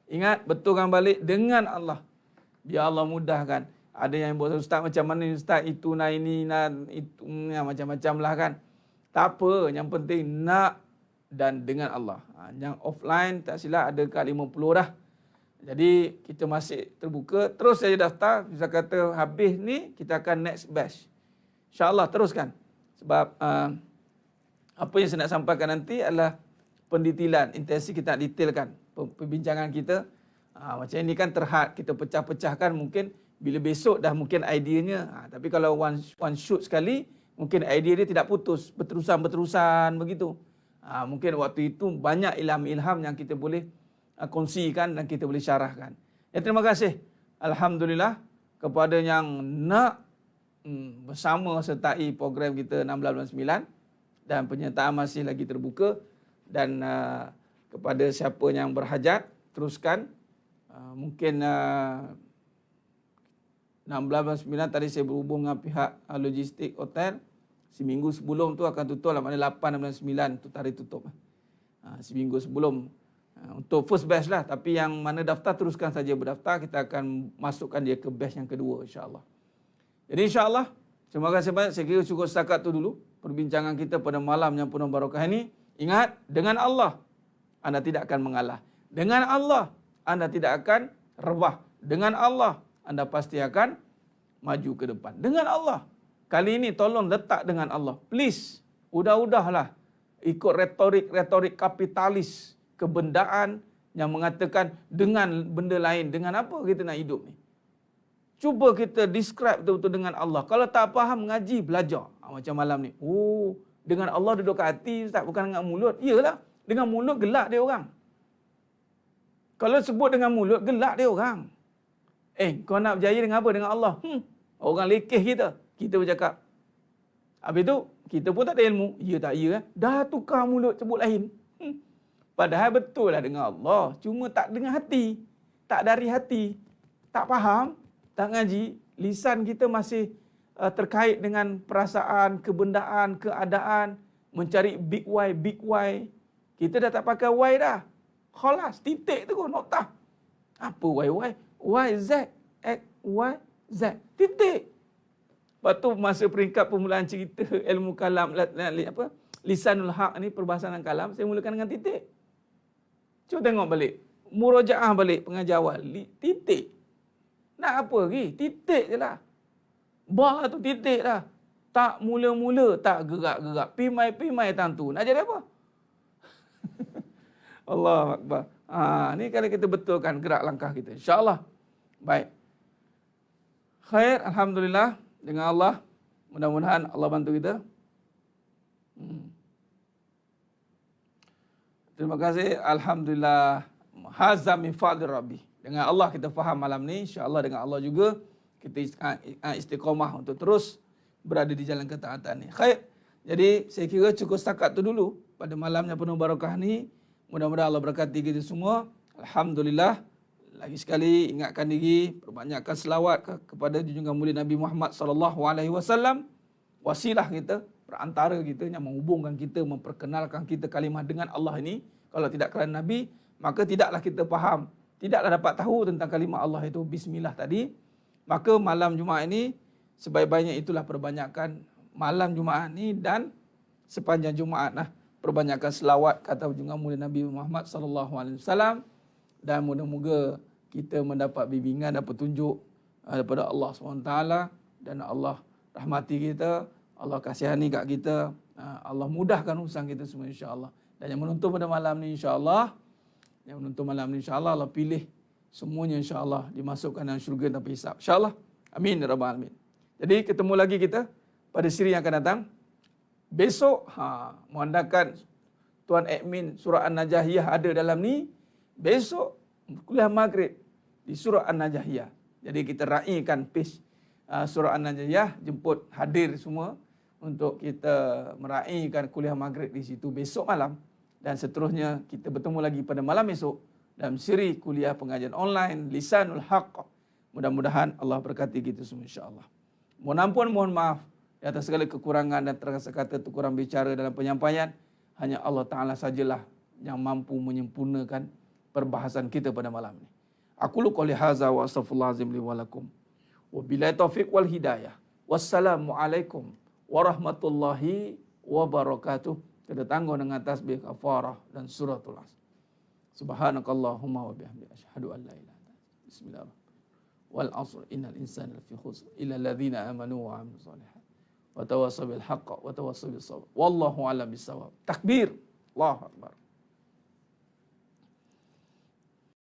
Ingat, betulkan balik dengan Allah. Biar Allah mudahkan. Ada yang buat ustaz macam mana ustaz, itu nak ini nak itu macam-macam lah kan. Tak apa, yang penting nak dan dengan Allah. Yang offline tak silap ada kat 50 dah. Jadi kita masih terbuka. Terus saya daftar. Bisa kata habis ni kita akan next batch. InsyaAllah teruskan. Sebab apa yang saya nak sampaikan nanti adalah pendetailan. Intensi kita nak detailkan perbincangan kita. Macam ini kan terhad. Kita pecah-pecahkan mungkin bila besok dah mungkin ideanya. Tapi kalau one shoot sekali, mungkin idea dia tidak putus. Berterusan begitu. Mungkin waktu itu banyak ilham-ilham yang kita boleh kongsikan dan kita boleh syarahkan. Ya, terima kasih. Alhamdulillah kepada yang nak bersama sertai program kita 16-9 dan penyertaan masih lagi terbuka. Dan kepada siapa yang berhajat, teruskan. Mungkin 16-9 tadi saya berhubung dengan pihak logistik hotel. Seminggu sebelum tu akan tutup lah. Maknanya 8-9 tu tarikh tutup. Seminggu sebelum. Untuk first batch lah. Tapi yang mana daftar, teruskan saja berdaftar. Kita akan masukkan dia ke batch yang kedua, insyaAllah. Jadi insyaAllah, terima kasih banyak. Saya kira cukup setakat tu dulu perbincangan kita pada malam yang penuh barakah ini. Ingat, dengan Allah, anda tidak akan mengalah. Dengan Allah, anda tidak akan rebah. Dengan Allah, anda pasti akan maju ke depan. Dengan Allah. Kali ini tolong letak dengan Allah. Please, udahlah ikut retorik kapitalis kebendaan yang mengatakan dengan benda lain, dengan apa kita nak hidup ni? Cuba kita describe betul-betul dengan Allah. Kalau tak faham, ngaji, belajar. Macam malam ni. Oh, dengan Allah duduk kat hati, Ustaz, bukan dengan mulut. Iyalah, dengan mulut gelak dia orang. Kalau sebut dengan mulut, gelak dia orang. Kau nak berjaya dengan apa? Dengan Allah. Orang lekeh kita. Kita bercakap. Habis tu, kita pun tak ada ilmu. Ya tak ya. Dah tukar mulut sebut lain. Padahal betul lah dengan Allah. Cuma tak dengan hati. Tak dari hati. Tak faham. Tak ngaji. Lisan kita masih terkait dengan perasaan, kebendaan, keadaan. Mencari big why. Kita dah tak pakai why dah. Khalas. Titik tu kau noktah. Apa why? Y, Z, X, Y, Z. Titik. Lepas tu masa peringkat permulaan cerita ilmu kalam, lisanul haq ni, perbahasan kalam, saya mulakan dengan titik. Cuba tengok balik. Murojaah balik pengajar awal. Titik. Nak apa lagi? Titik je lah. Ba tu titik lah. Tak mula-mula, tak gerak-gerak. Pimai-pimai tentu. Nak jadi apa? Allahu Akbar. Ni kalau kita betulkan gerak langkah kita. InsyaAllah. Baik. Khair. Alhamdulillah. Dengan Allah. Mudah-mudahan Allah bantu kita. Terima kasih. Alhamdulillah. Hazza min fadli Rabbi. Dengan Allah kita faham malam ni. InsyaAllah dengan Allah juga kita istiqamah untuk terus berada di jalan ketaatan ni. Khair. Jadi saya kira cukup setakat tu dulu pada malamnya penuh barakah ni. Mudah-mudahan Allah berkati kita semua. Alhamdulillah. Lagi sekali ingatkan diri, perbanyakkan selawat kepada junjungan mulia Nabi Muhammad sallallahu alaihi wasallam. Wasilah kita, perantara kita yang menghubungkan kita, memperkenalkan kita kalimah dengan Allah ini. Kalau tidak kerana Nabi, maka tidaklah kita faham, tidaklah dapat tahu tentang kalimah Allah itu bismillah tadi. Maka malam Jumaat ini sebaik-baiknya itulah perbanyakkan malam Jumaat ini dan sepanjang Jumaat lah. Perbanyakkan selawat kata junjungan mulia Nabi Muhammad sallallahu alaihi wasallam dan moga-moga kita mendapat bimbingan dan petunjuk daripada Allah SWT dan Allah rahmati kita, Allah kasihani kat kita, Allah mudahkan urusan kita semua insya-Allah. Dan yang menonton pada malam ni insya-Allah, Allah pilih semuanya insya-Allah dimasukkan dalam syurga tanpa hisab. Insya-Allah. Amin ya rabbal alamin. Jadi ketemu lagi kita pada siri yang akan datang. Besok, mengandalkan Tuan admin surah An-Najahiyah ada dalam ni. Besok, kuliah maghrib di surah An-Najahiyah. Jadi kita raikan page surah An-Najahiyah, jemput hadir semua untuk kita meraihkan kuliah maghrib di situ besok malam. Dan seterusnya kita bertemu lagi pada malam esok dalam siri kuliah pengajian online Lisanul Haq. Mudah-mudahan Allah berkati kita semua insya-Allah. Mohon ampun, mohon maaf di atas segala kekurangan dan terkasa kata terkurang bicara dalam penyampaian. Hanya Allah Ta'ala sajalah yang mampu menyempurnakan perbahasan kita pada malam ini. Aku lu qouli hadza wa astaghfirullahalazim li wa lakum. Wa billahi taufiq wal hidayah. Wassalamualaikum warahmatullahi wabarakatuh. Kita tangguh dengan tasbih kafarah dan suratul Asr. Subhanakallahumma wa bihamdika asyhadu an la ilaha illa anta. Bismillahirrahmanirrahim. Wal 'asr innal insana lafi khusr illa alladhina amanu wa 'amilus shalihat wa tawassaw bil haqq wa tawassaw bis sabr. Wallahu a'lam bis shawab. Takbir. Allahu akbar.